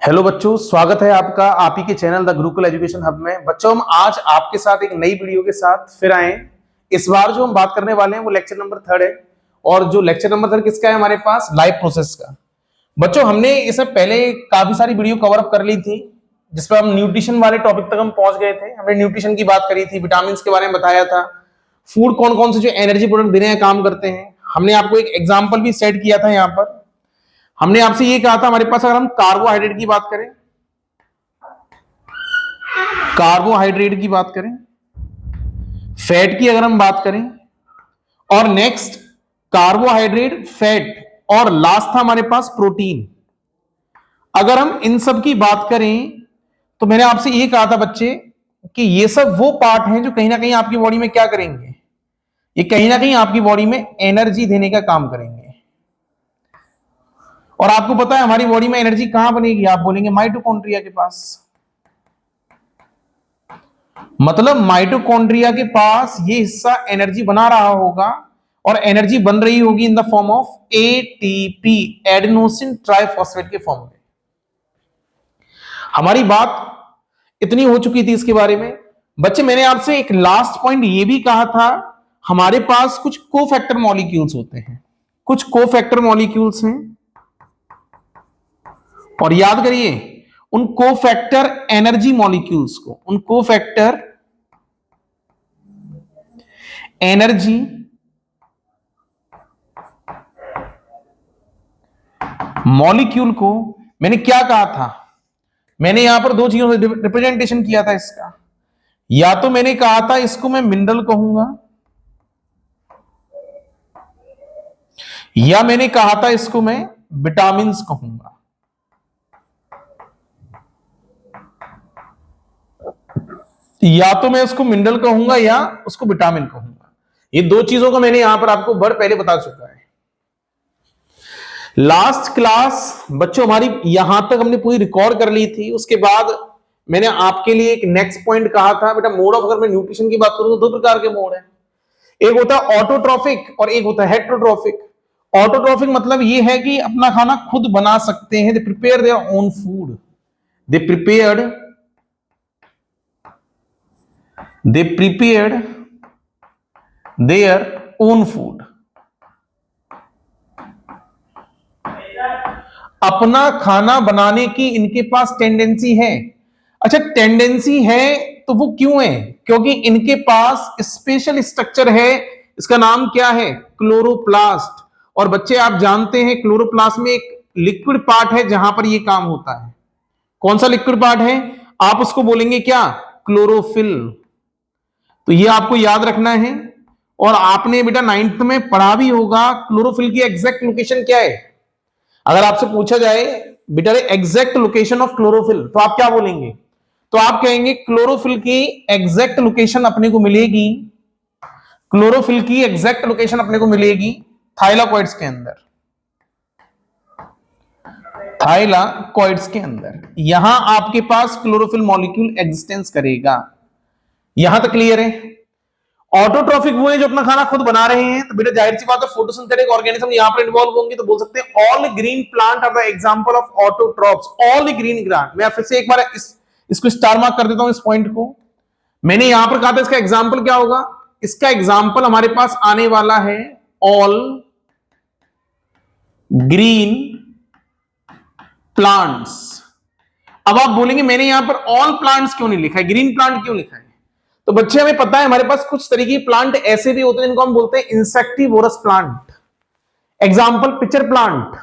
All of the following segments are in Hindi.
हेलो बच्चों, स्वागत है आपका आप ही के channel the Gurukul education hub में। बच्चों, हम आज आपके साथ एक नई वीडियो के साथ फिर आए। इस बार जो हम बात करने वाले हैं वो लेक्चर नंबर 3 है। और जो लेक्चर नंबर 3 किसका है हमारे पास? लाइफ प्रोसेस का। बच्चों, हमने इससे पहले काफी सारी वीडियो कवर अप कर ली थी जिसपे हम न्यूट्रिशन वाले टॉपिक तक हम पहुंच गए थे। हमने न्यूट्रिशन की बात करी थी, विटामिन के बारे में बताया था, फूड कौन कौन से जो एनर्जी प्रोडक्ट देने का काम करते हैं। हमने आपको एक एग्जाम्पल भी सेट किया था। यहाँ पर हमने आपसे ये कहा था हमारे पास अगर हम कार्बोहाइड्रेट की बात करें, कार्बोहाइड्रेट की बात करें, फैट की अगर हम बात करें, और नेक्स्ट कार्बोहाइड्रेट, फैट, और लास्ट था हमारे पास प्रोटीन। अगर हम इन सब की बात करें तो मैंने आपसे ये कहा था बच्चे कि ये सब वो पार्ट हैं जो कहीं ना कहीं आपकी बॉडी में क्या करेंगे, ये कहीं ना कहीं आपकी बॉडी में एनर्जी देने का काम करेंगे। और आपको पता है हमारी बॉडी में एनर्जी कहां बनेगी? आप बोलेंगे माइटोकॉन्ड्रिया के पास। मतलब माइटोकॉन्ड्रिया के पास ये हिस्सा एनर्जी बना रहा होगा और एनर्जी बन रही होगी in the form of ATP, adenosine triphosphate के फॉर्म में। हमारी बात इतनी हो चुकी थी इसके बारे में। बच्चे, मैंने आपसे एक लास्ट पॉइंट ये भी कहा था, हमारे पास कुछ कोफैक्टर मॉलिक्यूल्स होते हैं, कुछ कोफैक्टर मॉलिक्यूल्स हैं। और याद करिए उन कोफैक्टर एनर्जी मॉलिक्यूल्स को, उन कोफैक्टर एनर्जी मॉलिक्यूल को मैंने क्या कहा था? मैंने यहां पर दो चीजों से रिप्रेजेंटेशन किया था इसका। या तो मैंने कहा था इसको मैं मिनरल कहूंगा, या मैंने कहा था इसको मैं विटामिन कहूंगा। या तो मैं उसको मिनरल कहूंगा या उसको विटामिन कहूंगा। ये दो चीजों को मैंने यहां पर आपको वर्ड पहले बता चुका है। लास्ट क्लास बच्चों हमारी यहां तक हमने पूरी रिकॉर्ड कर ली थी। उसके बाद मैंने आपके लिए एक नेक्स्ट पॉइंट कहा था, बेटा मोड ऑफ, अगर मैं न्यूट्रिशन की बात करूं तो दो प्रकार के मोड हैं। एक होता है ऑटोट्रॉफिक और एक होता है हेट्रोट्रॉफिक। ऑटोट्रॉफिक मतलब ये है कि अपना खाना खुद बना सकते हैं, they prepare their own food, they prepared their own food। अपना खाना बनाने की इनके पास टेंडेंसी है। अच्छा, टेंडेंसी है तो वो क्यों है? क्योंकि इनके पास स्पेशल स्ट्रक्चर है। इसका नाम क्या है? क्लोरोप्लास्ट। और बच्चे आप जानते हैं क्लोरोप्लास्ट में एक लिक्विड पार्ट है जहां पर ये काम होता है। कौन सा लिक्विड पार्ट है? आप उसको बोलेंगे क्या? क्लोरोफिल। तो ये आपको याद रखना है। और आपने बेटा 9th में पढ़ा भी होगा क्लोरोफिल की एग्जैक्ट लोकेशन क्या है। अगर आपसे पूछा जाए बेटा एग्जैक्ट लोकेशन ऑफ क्लोरोफिल तो आप क्या बोलेंगे? तो आप कहेंगे क्लोरोफिल की एग्जैक्ट लोकेशन अपने को मिलेगी, क्लोरोफिल की एग्जैक्ट लोकेशन अपने को मिलेगी थाइलाकॉइड्स के अंदर, थाइलाकॉइड्स के अंदर। यहां आपके पास क्लोरोफिल मॉलिक्यूल एग्जिस्टेंस करेगा। यहां तक क्लियर है? ऑटोट्रॉफिक वो है जो अपना खाना खुद बना रहे हैं। तो बेटा जाहिर सी बात है फोटोसिंथेटिक ऑर्गेनिज्म यहां पर इन्वॉल्व होंगे। तो बोल सकते हैं all green plant are the example of autotrophs. All green plant, मैं फिर से एक बार इसको स्टार मार्क कर देता हूं इस पॉइंट को। मैंने यहां पर कहा था इसका एग्जांपल क्या होगा? इसका एग्जांपल हमारे पास आने वाला है ऑल ग्रीन प्लांट्स। अब आप बोलेंगे मैंने यहां पर ऑल प्लांट्स क्यों नहीं लिखा है, ग्रीन प्लांट क्यों लिखा है? तो बच्चे हमें पता है हमारे पास कुछ तरीके के प्लांट ऐसे भी होते हैं जिनको हम बोलते हैं insectivorous plant. Example pitcher plant.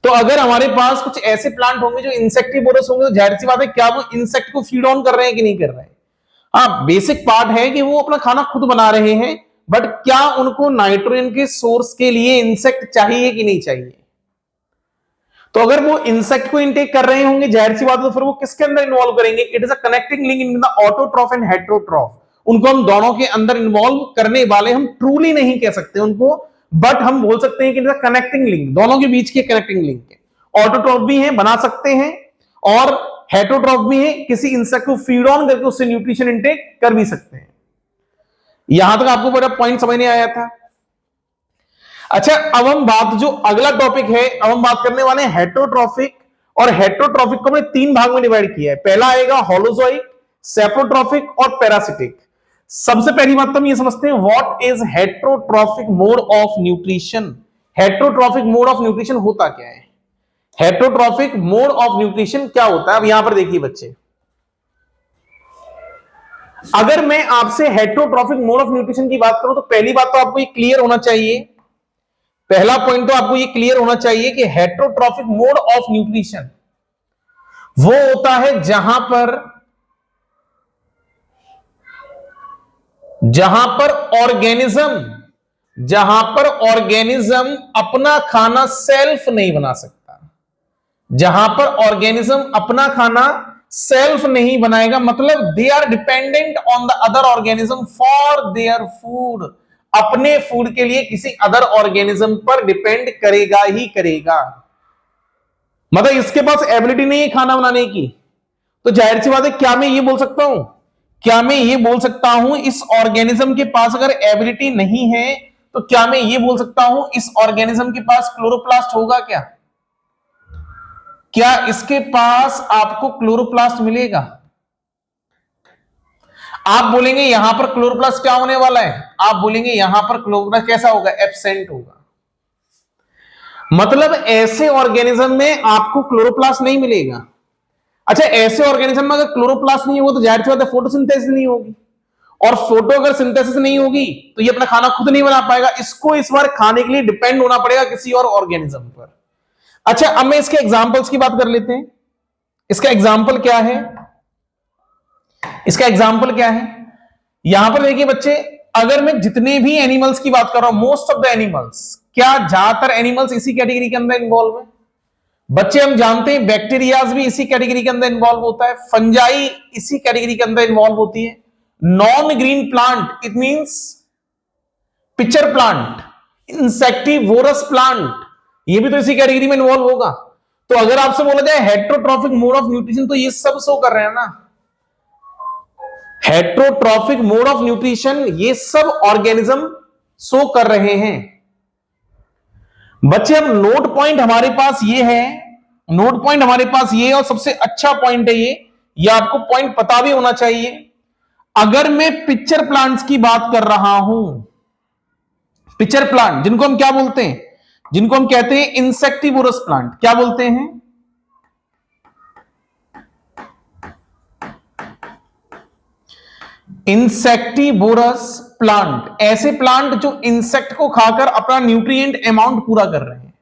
तो अगर हमारे पास कुछ ऐसे प्लांट होंगे जो इंसेक्टिवोरस होंगे तो जाहिर सी बात है क्या वो इंसेक्ट को फीड ऑन कर रहे हैं कि नहीं कर रहे हैं? हाँ, बेसिक पार्ट है कि वो अपना खाना खुद बना रहे हैं, बट क्या उनको नाइट्रोजन के सोर्स के लिए इंसेक्ट चाहिए कि नहीं चाहिए? तो अगर वो इंसेक्ट को इनटेक कर रहे होंगे जाहिर सी बात है तो फिर वो किसके अंदर इन्वॉल्व करेंगे? It is a connecting link in the autotroph and heterotroph. उनको हम दोनों के अंदर इन्वॉल्व करने वाले हम ट्रूली नहीं कह सकते उनको, बट हम बोल सकते हैं कि it is a connecting link, दोनों के बीच की कनेक्टिंग लिंक है। ऑटोट्रॉफ भी है, बना सकते हैं, और हेट्रोट्रॉफ भी है, किसी इंसेक्ट को फीड ऑन करके उससे न्यूट्रिशन इनटेक कर भी सकते हैं। यहां तक आपको बड़ा पॉइंट समझ नहीं आया था? अच्छा, अब हम बात जो अगला टॉपिक है, अब हम बात करने वाले हैं हेट्रोट्रॉफिक और हेट्रोट्रॉफिक को हमने 3 भाग में डिवाइड किया है। पहला आएगा होलोजोइक, सेप्रोट्रॉफिक और पैरासिटिक। सबसे पहली बात तो हम ये समझते हैं what is heterotrophic mode of nutrition. Heterotrophic mode of nutrition होता क्या है? हेट्रोट्रॉफिक मोड ऑफ न्यूट्रिशन क्या होता है? अब यहां पर देखिए बच्चे, अगर मैं आपसे हेट्रोट्रॉफिक मोड ऑफ न्यूट्रिशन की बात करूं तो पहली बात तो आपको ये क्लियर होना चाहिए, पहला पॉइंट तो आपको ये क्लियर होना चाहिए कि हेट्रोट्रॉफिक मोड ऑफ न्यूट्रिशन वो होता है जहां पर ऑर्गेनिज्म अपना खाना सेल्फ नहीं बना सकता। जहां पर ऑर्गेनिज्म अपना खाना सेल्फ नहीं बनाएगा, मतलब they are dependent on the other organism for their food. अपने फूड के लिए किसी अदर ऑर्गेनिज्म पर डिपेंड करेगा ही करेगा, मतलब इसके पास एबिलिटी नहीं है खाना बनाने की। तो जाहिर सी बात है, क्या मैं ये बोल सकता हूं इस ऑर्गेनिज्म के पास अगर एबिलिटी नहीं है तो क्या मैं ये बोल सकता हूं इस ऑर्गेनिज्म के पास क्लोरोप्लास्ट होगा? क्या इसके पास आपको क्लोरोप्लास्ट मिलेगा? आप बोलेंगे यहां पर क्लोरोप्लास्ट क्या होने वाला है? आप बोलेंगे यहां पर क्लोरोप्लास्ट कैसा होगा? एब्सेंट होगा। मतलब ऐसे ऑर्गेनिज्म में आपको क्लोरोप्लास्ट नहीं मिलेगा। अच्छा, ऐसे ऑर्गेनिज्म में अगर क्लोरोप्लास्ट नहीं होगा तो जाहिर सी बात है फोटोसिंथेसिस नहीं होगी, और फोटो अगर सिंथेसिस नहीं होगी तो ये अपना खाना खुद नहीं बना पाएगा, इसको इस बार खाने के लिए डिपेंड होना पड़ेगा किसी और ऑर्गेनिज्म पर। अच्छा, अब मैं इसके एग्जांपल्स की बात कर लेते हैं। इसका एग्जांपल क्या है? यहां पर देखिए बच्चे, अगर मैं जितने भी एनिमल्स की बात कर रहा हूं, मोस्ट ऑफ द एनिमल्स, क्या ज्यादातर एनिमल्स इसी कैटेगरी के अंदर इन्वॉल्व है? बच्चे हम जानते हैं बैक्टीरियाज भी इसी कैटेगरी के अंदर इन्वॉल्व होता है, फंजाई इसी कैटेगरी के अंदर इन्वॉल्व होती है, non green plant it means pitcher plant, insectivorous plant, ये भी तो इसी कैटेगरी में इन्वॉल्व होगा। तो अगर आपसे बोला जाए हेट्रोट्रॉफिक मोड ऑफ न्यूट्रिशन, तो ये सब शो कर रहे हैं ना। हेट्रोट्रॉफिक मोड ऑफ न्यूट्रिशन ये सब ऑर्गेनिज्म शो कर रहे हैं। बच्चे अब नोट पॉइंट हमारे पास ये है, और सबसे अच्छा पॉइंट है ये आपको पॉइंट पता भी होना चाहिए। अगर मैं पिक्चर प्लांट्स की बात कर रहा हूं, पिक्चर प्लांट जिनको हम क्या बोलते हैं? जिनको हम कहते हैं इंसेक्टिवोरस प्लांट। क्या बोलते हैं? इंसेक्टिवोरस प्लांट, ऐसे प्लांट जो इंसेक्ट को खाकर अपना न्यूट्रिएंट अमाउंट पूरा कर रहे हैं।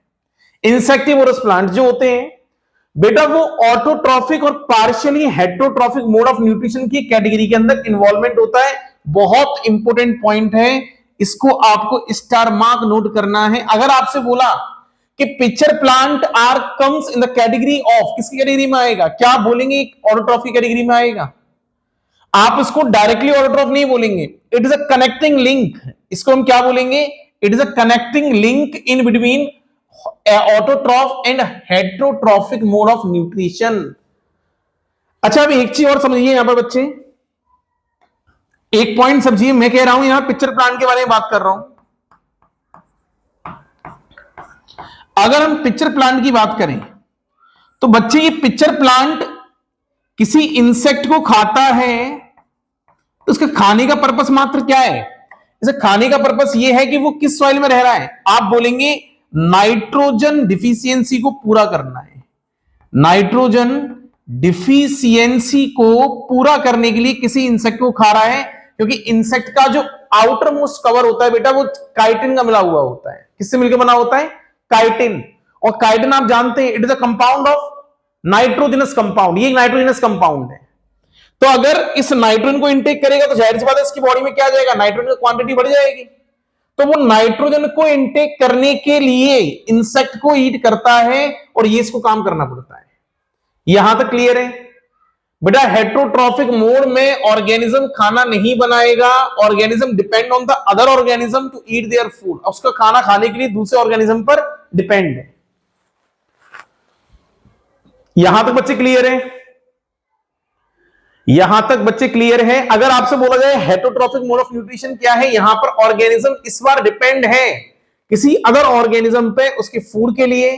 इंसेक्टिवोरस प्लांट जो होते हैं बेटा, वो ऑटोट्रॉफिक और partially heterotrophic mode of nutrition की कैटेगरी के अंदर इन्वॉल्वमेंट होता है। बहुत इंपॉर्टेंट पॉइंट है, इसको आपको स्टार मार्क नोट करना है। अगर आपसे बोला कि picture plant are comes in the category of, किसकी कैटेगरी में आएगा? क्या आप बोलेंगे ऑटोट्रॉफिक कैटेगरी में आएगा? आप इसको डायरेक्टली ऑटोट्रॉफ नहीं बोलेंगे, it is a connecting link. इसको हम क्या बोलेंगे? It is a connecting link in between autotroph and heterotrophic mode of nutrition. अच्छा, अभी एक चीज और समझिए यहां पर बच्चे, एक पॉइंट समझिए। मैं कह रहा हूं यहां पिक्चर प्लांट के बारे में बात कर रहा हूं। अगर हम पिक्चर प्लांट की बात करें तो बच्चे, ये पिक्चर प्लांट किसी इंसेक्ट को खाता है तो उसके खाने का पर्पस मात्र क्या है? इसे खाने का पर्पस यह है कि वो किस सॉइल में रह रहा है? आप बोलेंगे नाइट्रोजन डिफिशियंसी को पूरा करना है। नाइट्रोजन डिफिशियंसी को पूरा करने के लिए किसी इंसेक्ट को खा रहा है, क्योंकि इंसेक्ट का जो आउटर मोस्ट कवर होता है बेटा, वो काइटिन का मिला हुआ होता है। किससे मिलकर बना होता है? काइटिन। और काइटिन आप जानते हैं it is a compound of nitrogenous compound, ये नाइट्रोजनस कंपाउंड है। तो अगर इस नाइट्रोजन को इनटेक करेगा तो जाहिर सी बात है इसकी बॉडी में क्या जाएगा? नाइट्रोजन की क्वांटिटी बढ़ जाएगी। तो वो नाइट्रोजन को इनटेक करने के लिए इंसेक्ट को ईट करता है और ये इसको काम करना पड़ता है। यहां तक क्लियर है बेटा? हेट्रोट्रॉफिक मोड में ऑर्गेनिज्म खाना नहीं बनाएगा, organism depend on the other organism to eat their food. उसका खाना खाने के लिए दूसरे ऑर्गेनिज्म पर डिपेंड है। यहां तक बच्चे क्लियर है? यहां तक बच्चे क्लियर है? अगर आपसे बोला जाए हेट्रोट्रॉफिक मोड ऑफ न्यूट्रिशन क्या है, यहां पर ऑर्गेनिज्म इस बार डिपेंड है किसी अदर ऑर्गेनिज्म पे उसके फूड के लिए,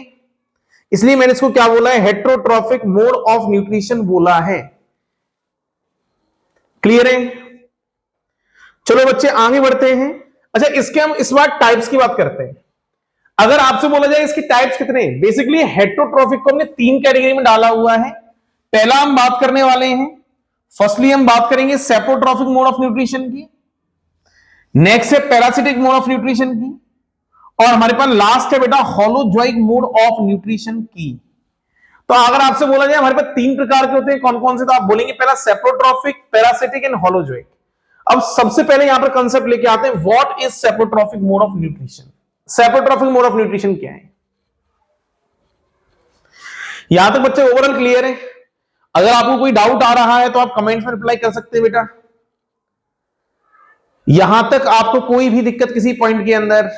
इसलिए मैंने इसको क्या बोला है, हेट्रोट्रॉफिक मोड ऑफ न्यूट्रिशन बोला है। क्लियर है? चलो बच्चे आगे बढ़ते हैं। अच्छा, इसके हम इस बार टाइप्स की बात करते हैं। अगर आपसे बोला जाए इसकी टाइप्स कितने हैं, बेसिकली हेट्रोट्रॉफिक को हमने 3 कैटेगरी में डाला हुआ है। पहला हम बात करने वाले हैं, फर्स्टली हम बात करेंगे सेप्रोट्रॉफिक मोड ऑफ न्यूट्रिशन की, नेक्स्ट है पैरासिटिक मोड ऑफ न्यूट्रिशन की, और हमारे पास लास्ट है बेटा होलोजोइक मोड ऑफ न्यूट्रिशन की। तो अगर आपसे बोला जाए हमारे पास 3 प्रकार के होते हैं, कौन कौन से, तो आप बोलेंगे पहला सेप्रोट्रॉफिक, पैरासिटिक एंड होलोजोइक। अब सबसे पहले यहां पर कंसेप्ट लेके आते हैं, what is saprotrophic mode of nutrition. Saprotrophic mode of nutrition क्या है? यहां तक बच्चे ओवरऑल क्लियर है? अगर आपको कोई डाउट आ रहा है तो आप कमेंट्स में रिप्लाई कर सकते हैं बेटा। यहां तक आपको कोई भी दिक्कत किसी पॉइंट के अंदर?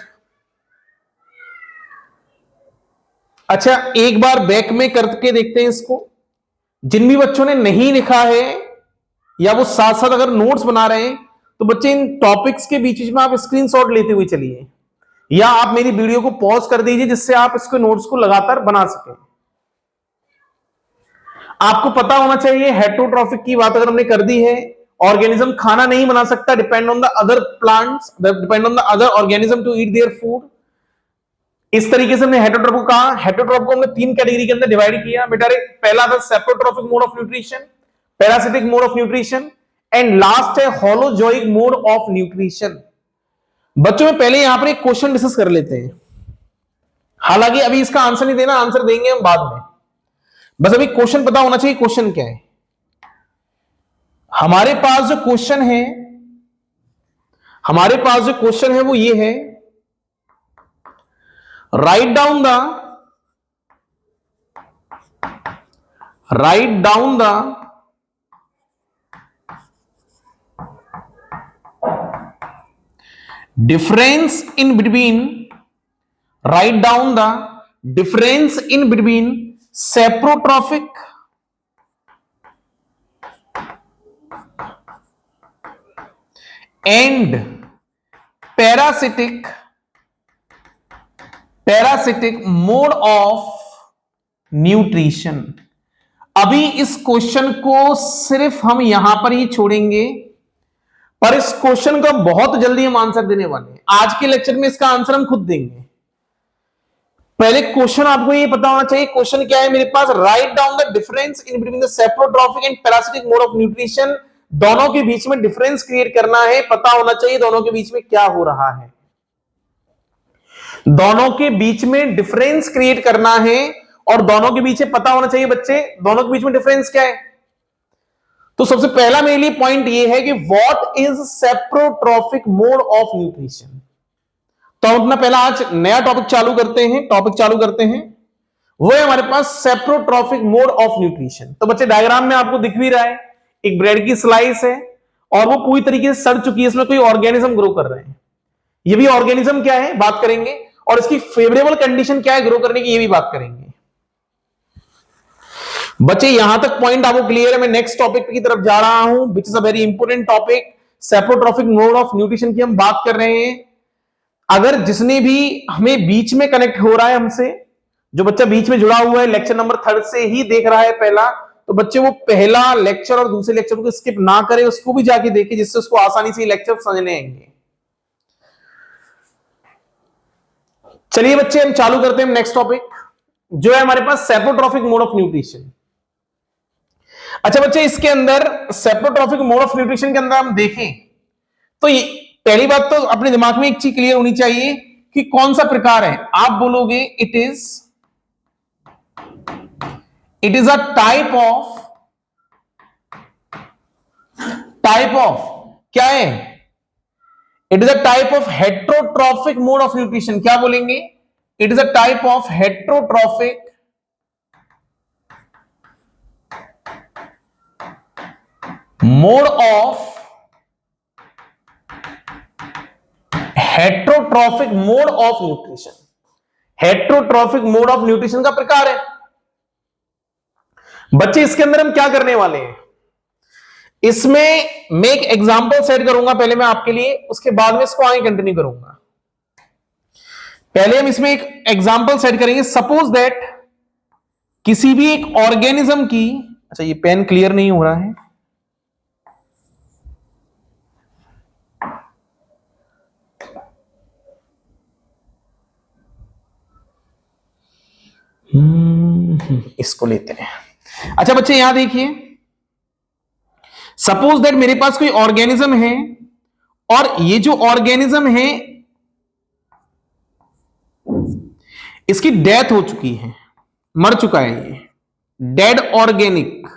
अच्छा, एक बार बैक में करके देखते हैं इसको। जिन भी बच्चों ने नहीं लिखा है या वो साथ साथ अगर नोट्स बना रहे हैं, तो बच्चे इन टॉपिक्स के बीच में आप स्क्रीनशॉट लेते हुए चलिए, या आप मेरी वीडियो को पॉज कर दीजिए, जिससे आप इसको नोट्स को लगातार बना सकें। आपको पता होना चाहिए हेट्रोट्रॉफिक की बात अगर हमने कर दी है, ऑर्गेनिज्म खाना नहीं बना सकता, depend on the other plants, depend on the other organism to eat their food. इस तरीके से हमने हेट्रोट्रॉफ को कहा। हेट्रोट्रॉफ को हमने 3 कैटेगरी के अंदर डिवाइड किया बेटा। पहला था saprotrophic mode of nutrition, parasitic mode of nutrition, and last है होलोजोइक मोड ऑफ न्यूट्रिशन। बच्चों में पहले यहां पर एक क्वेश्चन डिस्कस कर लेते हैं, हालांकि अभी इसका आंसर नहीं देना, आंसर देंगे हम बाद में। बस अभी क्वेश्चन पता होना चाहिए, क्वेश्चन क्या है। हमारे पास जो क्वेश्चन है, हमारे पास जो क्वेश्चन है वो ये है, write down the difference in between, write down the difference in between saprotrophic and parasitic mode of nutrition. अभी इस क्वेश्चन को सिर्फ हम यहां पर ही छोड़ेंगे, पर इस क्वेश्चन का बहुत जल्दी हम आंसर देने वाले हैं। आज के लेक्चर में इसका आंसर हम खुद देंगे। पहले क्वेश्चन आपको ये पता होना चाहिए, क्वेश्चन क्या है मेरे पास, write down the difference in between the saprotrophic and parasitic mode of nutrition. दोनों के बीच में डिफरेंस क्रिएट करना है, पता होना चाहिए दोनों के बीच में क्या हो रहा है। दोनों के बीच में डिफरेंस क्रिएट करना है, और दोनों के बीच में पता होना चाहिए बच्चे दोनों के बीच में डिफरेंस क्या है। तो सबसे पहला मेरे लिए पॉइंट ये है कि what is saprotrophic mode of nutrition. तो हम अपना पहला आज नया टॉपिक चालू करते हैं, वो है हमारे पास सेप्रोट्रॉफिक मोड ऑफ न्यूट्रिशन। तो बच्चे डायग्राम में आपको दिख भी रहा है, एक ब्रेड की स्लाइस है और वो पूरी तरीके से सड़ चुकी है, इसमें कोई ऑर्गेनिज्म ग्रो कर रहे हैं। ये भी ऑर्गेनिज्म क्या है बात करेंगे, और इसकी फेवरेबल कंडीशन क्या है ग्रो करने की, ये भी बात करेंगे। बच्चे यहां तक पॉइंट आपको क्लियर है? मैं नेक्स्ट टॉपिक की तरफ जा रहा हूं, which is a very important topic, saprotrophic mode of nutrition की हम बात कर रहे हैं। अगर जिसने भी हमें बीच में कनेक्ट हो रहा है हमसे, जो बच्चा बीच में जुड़ा हुआ है लेक्चर नंबर 3 से ही देख रहा है पहला, तो बच्चे वो पहला लेक्चर और दूसरे लेक्चर को स्किप ना करे, उसको भी जाके देखे, जिससे उसको आसानी से लेक्चर समझने आएंगे। चलिए बच्चे हम चालू करते हैं नेक्स्ट टॉपिक, जो है हमारे पास सेप्रोट्रॉफिक मोड ऑफ न्यूट्रिशन। अच्छा बच्चे, इसके अंदर सेप्रोट्रॉफिक मोड ऑफ न्यूट्रिशन के अंदर हम देखें तो ये पहली बात तो अपने दिमाग में एक चीज क्लियर होनी चाहिए कि कौन सा प्रकार है। आप बोलोगे it is a type of क्या है, it is a type of heterotrophic mode of nutrition. क्या बोलेंगे? It is a type of heterotrophic mode of nutrition. Heterotrophic mode of nutrition का प्रकार है। बच्चे इसके अंदर हम क्या करने वाले हैं, इसमें मैं एक एग्जांपल सेट करूंगा पहले मैं आपके लिए, उसके बाद में इसको आगे कंटिन्यू करूंगा। पहले हम इसमें एक एग्जांपल सेट करेंगे। सपोज दैट किसी भी एक ऑर्गेनिज्म की, अच्छा ये पेन क्लियर नहीं हो रहा है, इसको लेते हैं। अच्छा बच्चे यहां देखिए, सपोज दैट मेरे पास कोई ऑर्गेनिज्म है और ये जो ऑर्गेनिज्म है इसकी डेथ हो चुकी है, मर चुका है, ये डेड ऑर्गेनिक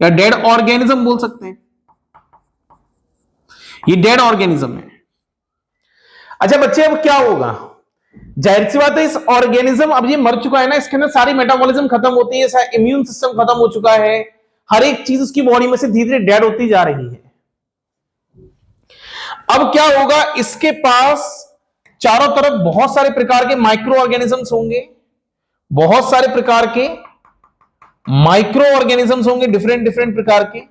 या डेड ऑर्गेनिज्म बोल सकते हैं, ये डेड ऑर्गेनिज्म है। अच्छा बच्चे अब क्या होगा, जाहिर सी बात है इस ऑर्गेनिज्म, अब ये मर चुका है ना, इसके अंदर सारी मेटाबॉलिज्म खत्म होती है, सारा इम्यून सिस्टम खत्म हो चुका है, हर एक चीज उसकी बॉडी में से धीरे धीरे डेड होती जा रही है। अब क्या होगा, इसके पास चारों तरफ बहुत सारे प्रकार के माइक्रो ऑर्गेनिजम्स होंगे, बहुत सारे प्रकार के माइक्रो ऑर्गेनिजम्स होंगे, डिफरेंट डिफरेंट प्रकार के,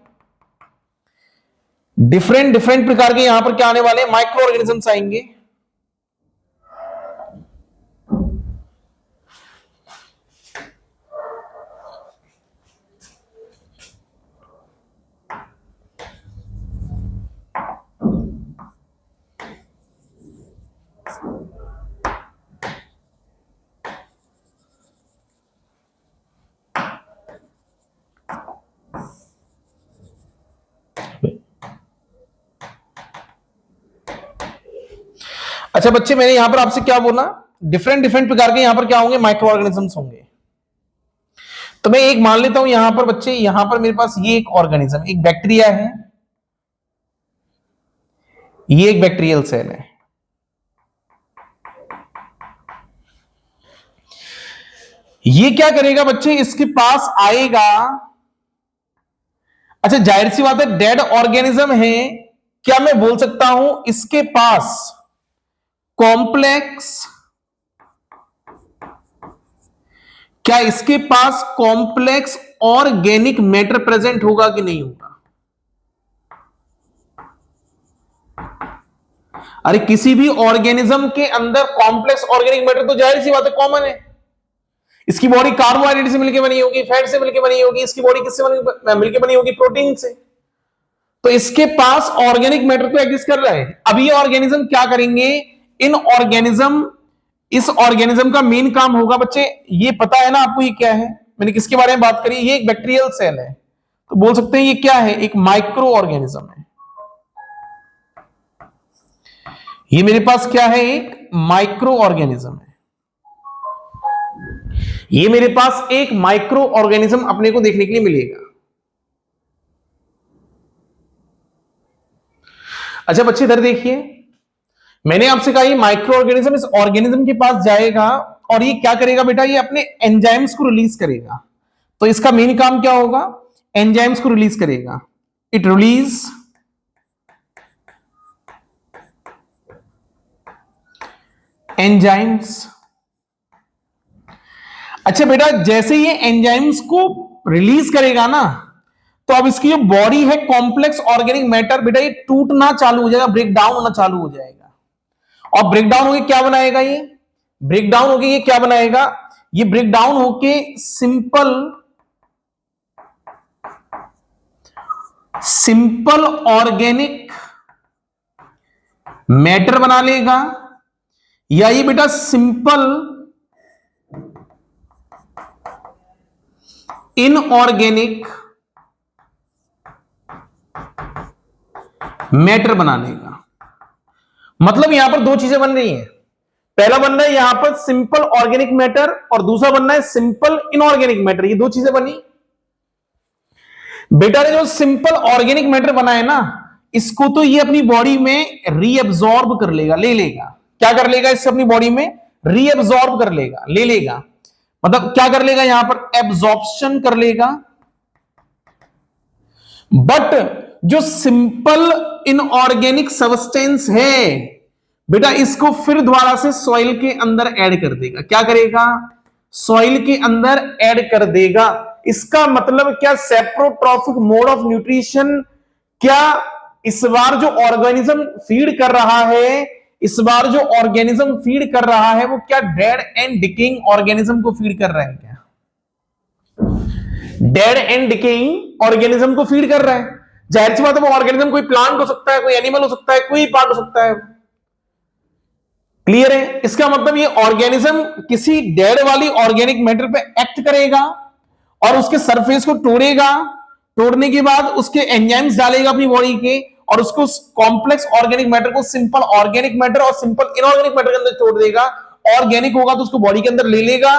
डिफरेंट डिफरेंट प्रकार के यहां पर क्या आने वाले, माइक्रो ऑर्गेनिजम्स आएंगे। अच्छा बच्चे मैंने यहां पर आपसे क्या बोला, डिफरेंट डिफरेंट प्रकार के यहां पर क्या होंगे, माइक्रो ऑर्गेनिजम्स होंगे। तो मैं एक मान लेता हूं यहां पर बच्चे, यहां पर मेरे पास ये एक ऑर्गेनिज्म, एक बैक्टीरिया है, ये एक बैक्टीरियल सेल है, ये क्या करेगा बच्चे, इसके पास आएगा। अच्छा जाहिर सी बात है डेड ऑर्गेनिज्म है, क्या मैं बोल सकता हूं इसके पास कॉम्प्लेक्स, क्या इसके पास कॉम्प्लेक्स ऑर्गेनिक मैटर प्रेजेंट होगा कि नहीं होगा? अरे किसी भी ऑर्गेनिज्म के अंदर कॉम्प्लेक्स ऑर्गेनिक मैटर तो जाहिर सी बात है कॉमन है, इसकी बॉडी कार्बोहाइड्रेट से मिलकर बनी होगी, फैट से मिलकर बनी होगी, इसकी बॉडी किससे मिलकर बनी होगी, प्रोटीन से। तो इसके पास ऑर्गेनिक मैटर तो एग्जिस्ट कर रहा है। अब ये ऑर्गेनिज्म क्या करेंगे, इन ऑर्गेनिज्म, इस ऑर्गेनिज्म का मेन काम होगा बच्चे, ये पता है ना आपको ये क्या है, मैंने किसके बारे में बात करी, ये एक बैक्टीरियल सेल है, तो बोल सकते हैं ये क्या है, एक माइक्रो ऑर्गेनिज्म है। ये मेरे पास क्या है, एक माइक्रो ऑर्गेनिज्म है, ये मेरे पास एक माइक्रो ऑर्गेनिज्म अपने को देखने के लिए मिलेगा। अच्छा बच्चे इधर देखिए, मैंने आपसे कहा ये माइक्रो ऑर्गेनिज्म इस ऑर्गेनिज्म के पास जाएगा और ये क्या करेगा बेटा, ये अपने एंजाइम्स को रिलीज करेगा। तो इसका मेन काम क्या होगा, एंजाइम्स को रिलीज करेगा, इट रिलीज एंजाइम्स। अच्छा बेटा जैसे ये एंजाइम्स को रिलीज करेगा ना, तो अब इसकी जो बॉडी है कॉम्प्लेक्स ऑर्गेनिक मैटर, बेटा ये टूटना चालू हो जाएगा, ब्रेक डाउन होना चालू हो जाएगा। और ब्रेक डाउन होके क्या बनाएगा, ये ब्रेक डाउन होके ये क्या बनाएगा, ये ब्रेक डाउन होके सिंपल ऑर्गेनिक मैटर बना लेगा, या ये बेटा सिंपल इनऑर्गेनिक मैटर बना लेगा। मतलब यहां पर दो चीजें बन रही हैं, पहला बन रहा है यहां पर सिंपल ऑर्गेनिक मैटर और दूसरा बन रहा है सिंपल इनऑर्गेनिक मैटर, ये दो चीजें बनी। बेटा ने जो सिंपल ऑर्गेनिक मैटर बना है ना, इसको तो ये अपनी बॉडी में रीअब्सॉर्ब कर लेगा, ले लेगा, क्या कर लेगा, इससे अपनी बॉडी में रीअब्सॉर्ब कर लेगा, ले लेगा, मतलब क्या कर लेगा, यहां पर एब्जॉर्प्शन कर लेगा। बट जो सिंपल इनऑर्गेनिक सब्सटेंस है बेटा, इसको फिर दोबारा से सॉइल के अंदर ऐड कर देगा, क्या करेगा, सॉइल के अंदर ऐड कर देगा। इसका मतलब क्या, सेप्रोट्रॉफिक मोड ऑफ न्यूट्रिशन, क्या इस बार जो ऑर्गेनिज्म फीड कर रहा है, इस बार जो ऑर्गेनिज्म फीड कर रहा है वो क्या डेड एंड डिकेइंग ऑर्गेनिज्म को फीड कर रहा है क्या? डेड एंड डिकेइंग ऑर्गेनिज्म को फीड कर रहा है। जाहिर सी बात है वो ऑर्गेनिज्म कोई प्लांट हो सकता है, कोई एनिमल हो सकता है, कोई पार्ट हो सकता है। क्लियर है? इसका मतलब ये ऑर्गेनिज्म किसी डेड वाली ऑर्गेनिक मैटर पे एक्ट करेगा और उसके सरफेस को तोड़ेगा, तोड़ने के बाद उसके एंजाइम्स डालेगा अपनी बॉडी के और उसको कॉम्प्लेक्स ऑर्गेनिक मैटर को सिंपल ऑर्गेनिक मैटर और सिंपल इनऑर्गेनिक मैटर के अंदर तोड़ देगा। ऑर्गेनिक होगा तो उसको बॉडी के अंदर ले लेगा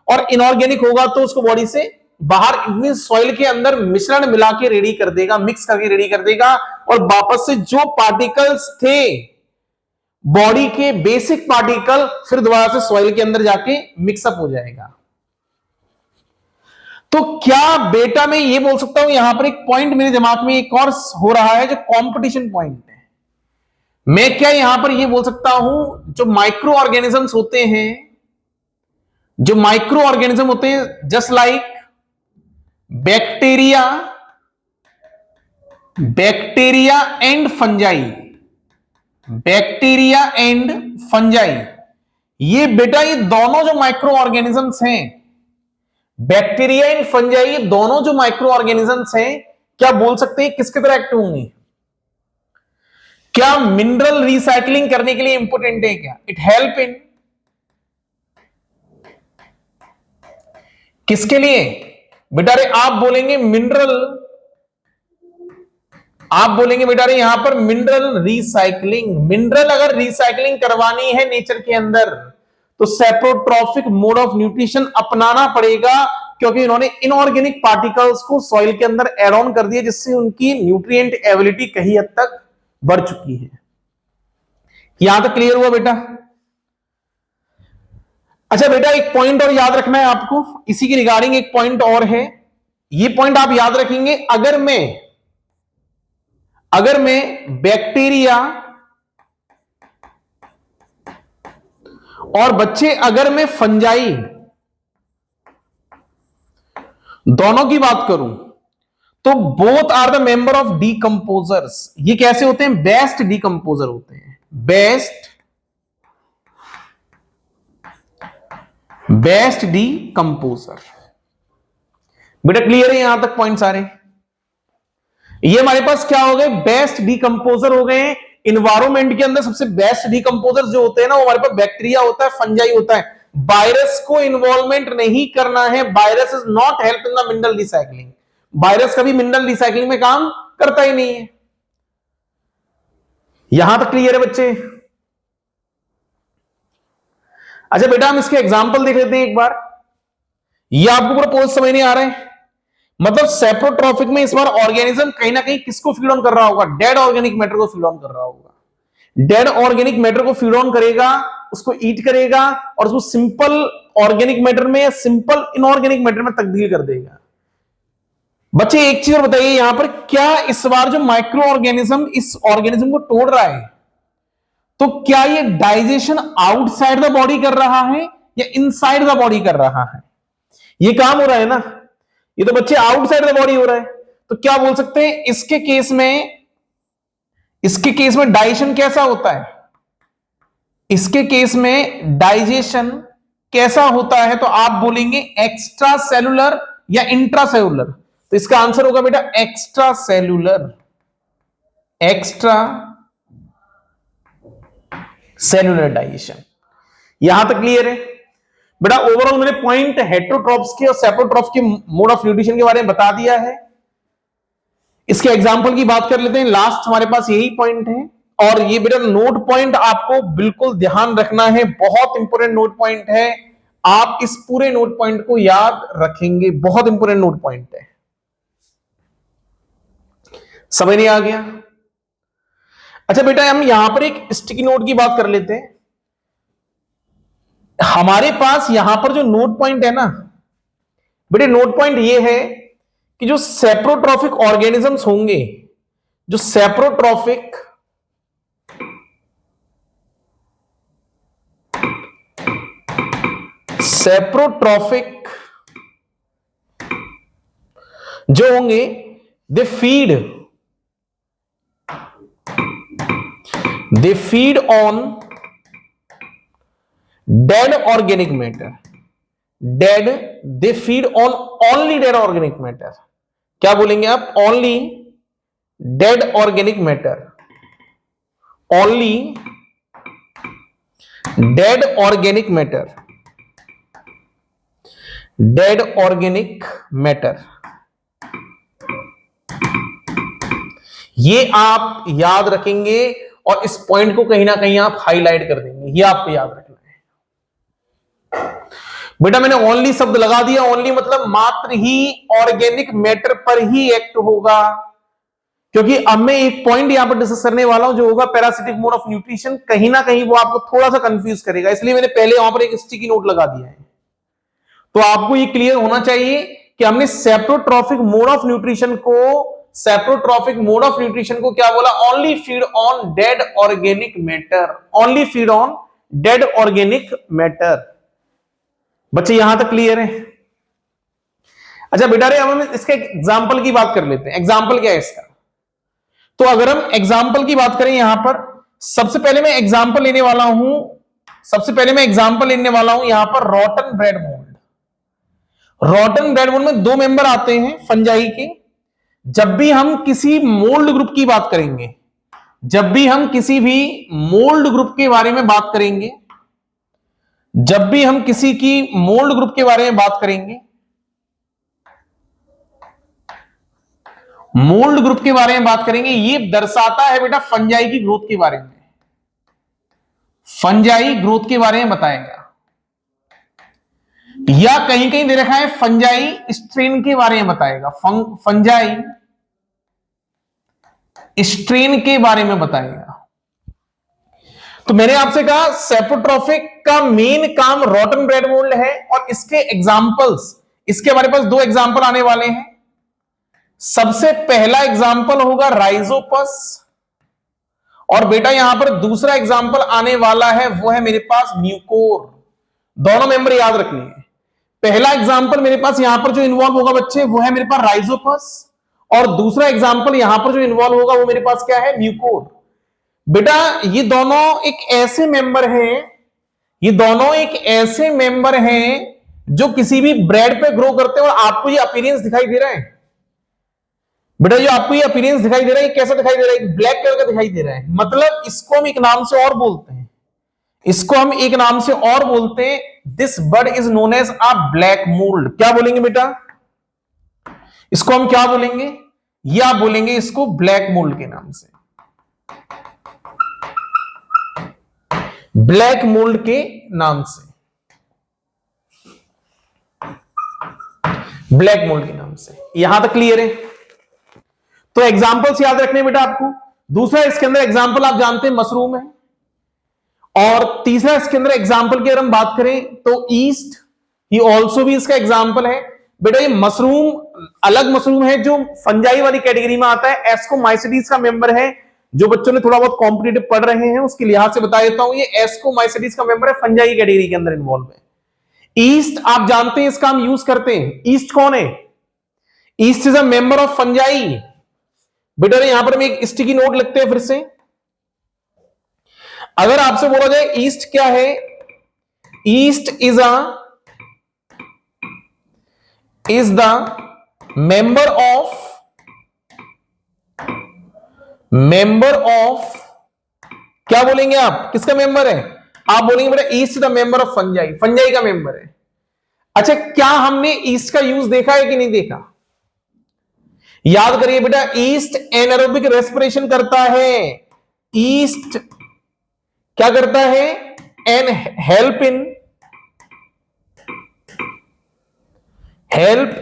और इनऑर्गेनिक होगा तो उसको बॉडी से बाहर सॉइल के अंदर मिश्रण मिला के रेडी कर देगा, मिक्स करके रेडी कर देगा और वापस से जो पार्टिकल्स थे बॉडी के बेसिक पार्टिकल फिर दोबारा से सॉइल के अंदर जाके मिक्सअप हो जाएगा। तो क्या बेटा मैं ये बोल सकता हूं, यहां पर एक पॉइंट मेरे दिमाग में एक और हो रहा है जो कंपटीशन पॉइंट है। मैं क्या यहां पर ये बोल सकता हूं जो माइक्रो ऑर्गेनिजम्स होते हैं, जो माइक्रो ऑर्गेनिज्म होते हैं just like bacteria, bacteria and fungi, bacteria and fungi, ये बेटा ये दोनों जो माइक्रो ऑर्गेनिजम्स हैं, बैक्टीरिया एंड फंजाई, ये दोनों जो माइक्रो ऑर्गेनिजम्स हैं, क्या बोल सकते हैं किसके तरह एक्ट होंगे? क्या मिनरल रिसाइकलिंग करने के लिए इंपोर्टेंट है? क्या इट हेल्प इन किसके लिए बेटा रे? आप बोलेंगे मिनरल, आप बोलेंगे बेटा रे यहां पर मिनरल रिसाइकलिंग। मिनरल अगर रिसाइकलिंग करवानी है नेचर के अंदर तो सेप्रोट्रॉफिक मोड ऑफ न्यूट्रिशन अपनाना पड़ेगा, क्योंकि इन्होंने इनऑर्गेनिक पार्टिकल्स को सॉइल के अंदर एड ऑन कर दिया जिससे उनकी न्यूट्रिएंट एबिलिटी कहीं हद तक बढ़ चुकी है। यहां तक क्लियर हुआ बेटा? अच्छा बेटा एक पॉइंट और याद रखना है आपको, इसी के रिगार्डिंग एक पॉइंट और है, ये पॉइंट आप याद रखेंगे। अगर मैं बैक्टीरिया और बच्चे अगर मैं फंजाई दोनों की बात करूं तो both are the member of decomposers. ये कैसे होते हैं? बेस्ट डीकंपोजर होते हैं, बेस्ट डीकंपोजर। बेटा क्लियर है यहां तक पॉइंट सारे? ये हमारे पास क्या हो गए? बेस्ट डीकंपोजर हो गए। इन्वायरमेंट के अंदर सबसे बेस्ट डीकंपोजर जो होते हैं ना, वो हमारे पास बैक्टीरिया होता है, फंजाई होता है। वायरस को इन्वॉल्वमेंट नहीं करना है। Virus is not help in the mineral recycling. Virus कभी मिनरल रिसाइकलिंग में काम करता ही नहीं है। यहां तक क्लियर है बच्चे? अच्छा बेटा हम इसके एग्जाम्पल देख लेते हैं एक बार। ये आपको पूरा पोज समझ नहीं आ रहा है? मतलब सेप्रोट्रॉफिक में इस बार ऑर्गेनिज्म कहीं ना कहीं किसको फीड ऑन कर रहा होगा? डेड ऑर्गेनिक मैटर को फीड ऑन कर रहा होगा। डेड ऑर्गेनिक मैटर को फीड ऑन करेगा, उसको ईट करेगा और उसको सिंपल ऑर्गेनिक मैटर में या सिंपल इनऑर्गेनिक मैटर में तब्दील कर देगा। बच्चे एक चीज और बताइए, यहां पर क्या इस बार जो माइक्रो ऑर्गेनिज्म इस ऑर्गेनिज्म को तोड़ रहा है, तो क्या ये डाइजेशन आउटसाइड द बॉडी कर रहा है या इनसाइड द बॉडी कर रहा है? ये काम हो रहा है ना, ये तो बच्चे आउटसाइड द बॉडी हो रहा है। तो क्या बोल सकते हैं इसके केस में डाइजेशन कैसा होता है? इसके केस में डाइजेशन कैसा होता है? तो आप बोलेंगे एक्स्ट्रा सेलुलर या इंट्रा सेलुलर। तो इसका आंसर होगा बेटा extra cellular, extra cellular digestion. यहां तक क्लियर है बेटा? ओवरऑल मैंने पॉइंट हेटेरोट्रॉप्स के और सेप्रोट्रॉप्स के मोड ऑफ न्यूट्रिशन के बारे में बता दिया है। इसके एग्जांपल की बात कर लेते हैं। लास्ट हमारे पास यही पॉइंट है और ये बेटा नोट पॉइंट आपको बिल्कुल ध्यान रखना है, बहुत इंपॉर्टेंट नोट पॉइंट है। आप इस पूरे नोट पॉइंट को याद रखेंगे, बहुत इंपॉर्टेंट नोट पॉइंट है। समझ नहीं आ गया? अच्छा बेटा हम यहां पर एक स्टिकी नोट की बात कर लेते हैं। हमारे पास यहां पर जो नोट पॉइंट है ना बेटे, नोट पॉइंट ये है कि जो सेप्रोट्रॉफिक ऑर्गेनिजम्स होंगे, जो सेप्रोट्रॉफिक जो होंगे, they feed on dead organic matter, dead they feed on only dead organic matter. क्या बोलेंगे आप? Only dead organic matter, only dead organic matter, dead organic matter. ये आप याद रखेंगे और इस पॉइंट को कहीं ना कहीं आप हाईलाइट कर देंगे, ये आपको याद रखना है। बेटा मैंने ओनली शब्द लगा दिया, ओनली मतलब मात्र ही ऑर्गेनिक मैटर पर ही एक्ट होगा, क्योंकि अब मैं एक पॉइंट यहां पर डिस्कस करने वाला हूं जो होगा पैरासिटिक मोड ऑफ न्यूट्रिशन। कहीं ना कहीं वो आपको थोड़ा सा कंफ्यूज करेगा, इसलिए मैंने पहले वहां पर एक स्टिकी नोट लगा दिया है। तो आपको ये क्लियर होना चाहिए कि हमने सेप्रोट्रॉफिक मोड ऑफ न्यूट्रिशन को, सेप्रोट्रॉफिक मोड ऑफ न्यूट्रिशन को क्या बोला? Only feed on dead organic matter, only feed on dead organic matter. बच्चे यहां तक क्लियर है? अच्छा बेटा रे, अब हम इसके एग्जाम्पल की बात कर लेते हैं। एग्जाम्पल क्या है इसका? तो अगर हम एग्जाम्पल की बात करें यहां पर, सबसे पहले मैं एग्जाम्पल लेने वाला हूं, सबसे पहले मैं एग्जाम्पल लेने वाला हूं यहां पर रॉटन ब्रेड मोल्ड। रॉटन ब्रेड मोल्ड में दो मेंबर आते हैं फंजाई के। जब भी हम किसी मोल्ड ग्रुप की बात करेंगे, जब भी हम किसी भी मोल्ड ग्रुप के बारे में बात करेंगे, जब भी हम किसी की मोल्ड ग्रुप के बारे में बात करेंगे, मोल्ड ग्रुप के बारे में बात करेंगे, ये दर्शाता है बेटा फंजाई की ग्रोथ के बारे में, फंजाई ग्रोथ के बारे में बताएगा। या कहीं कहीं दे रखा है फंजाई स्ट्रेन के बारे में बताएगा, फंजाई स्ट्रेन के बारे में बताएगा। तो मैंने आपसे कहा सेप्रोट्रॉफिक का मेन काम रॉटन ब्रेड मोल्ड है, और इसके एग्जांपल्स, इसके हमारे पास दो एग्जांपल आने वाले हैं। सबसे पहला एग्जांपल होगा राइजोपस, और बेटा यहां पर दूसरा एग्जांपल आने वाला है, वो है मेरे पास म्यूकोर। दोनों मेंबर याद रखनी है। पहला एग्जांपल मेरे पास यहां पर जो इन्वॉल्व होगा बच्चे, वो है मेरे पास राइजोपस, और दूसरा एग्जांपल यहां पर जो इन्वॉल्व होगा वो मेरे पास क्या है? म्यूकोर। बेटा ये दोनों एक ऐसे मेंबर हैं, ये दोनों एक ऐसे मेंबर हैं जो किसी भी ब्रेड पे ग्रो करते हैं। और आपको ये अपीयरेंस दिखाई दे रहा है बेटा, जो आपको ये अपीयरेंस दिखाई दे रहा है, ये कैसा दिखाई दे रहा है? ब्लैक कलर का दिखाई दे रहा है। मतलब इसको हम एक नाम से और बोलते हैं, इसको हम एक नाम से और बोलते हैं, this bird is known as a black mould. क्या बोलेंगे बेटा? इसको हम क्या बोलेंगे? या बोलेंगे इसको ब्लैक मोल्ड के नाम से, ब्लैक मोल्ड के नाम से, ब्लैक मोल्ड के नाम से। यहां तक क्लियर है? तो एग्जांपल्स याद रखने बेटा आपको। दूसरा इसके अंदर एग्जांपल आप जानते हैं मशरूम है, और तीसरा इसके अंदर एग्जांपल की अगर हम बात करें तो ईस्ट ही ऑल्सो भी इसका एग्जांपल है। बेटा ये मशरूम अलग मशरूम है जो फंजाई वाली कैटेगरी में आता है, एस्कोमाइसिटीज का मेंबर है। जो बच्चों ने थोड़ा बहुत कॉम्पिटिटिव पढ़ रहे हैं उसके लिहाज से बता देता हूं, ये एस्कोमाइसिटीज का मेंबर है, फंजाई कैटेगरी के अंदर इन्वॉल्व है। ईस्ट आप जानते हैं इसका हम यूज करते हैं। ईस्ट कौन है? East is a member of fungi. बेटा यहां पर हम एक स्टिकी नोट लिखते हैं फिर से। अगर आपसे बोला जाए ईस्ट क्या है? East is the member of क्या बोलेंगे आप? किसका मेंबर है? आप बोलेंगे बेटा east the member of fungi, fungi का मेंबर है। अच्छा क्या हमने ईस्ट का यूज देखा है कि नहीं देखा? याद करिए बेटा, ईस्ट एनारोबिक रेस्पिरेशन करता है। ईस्ट क्या करता है? एन हेल्प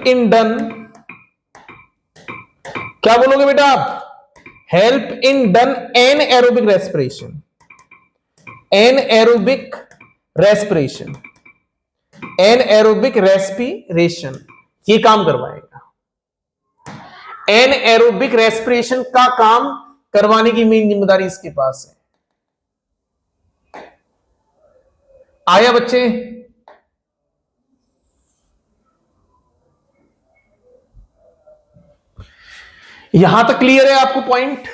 इन डन, क्या बोलोगे बेटा आप? Help in done an aerobic respiration, an aerobic respiration, an aerobic respiration, ये काम करवाएगा। एन एरोबिक रेस्पिरेशन का काम करवाने की मेन जिम्मेदारी इसके पास है। आया बच्चे? यहां तक क्लियर है आपको पॉइंट?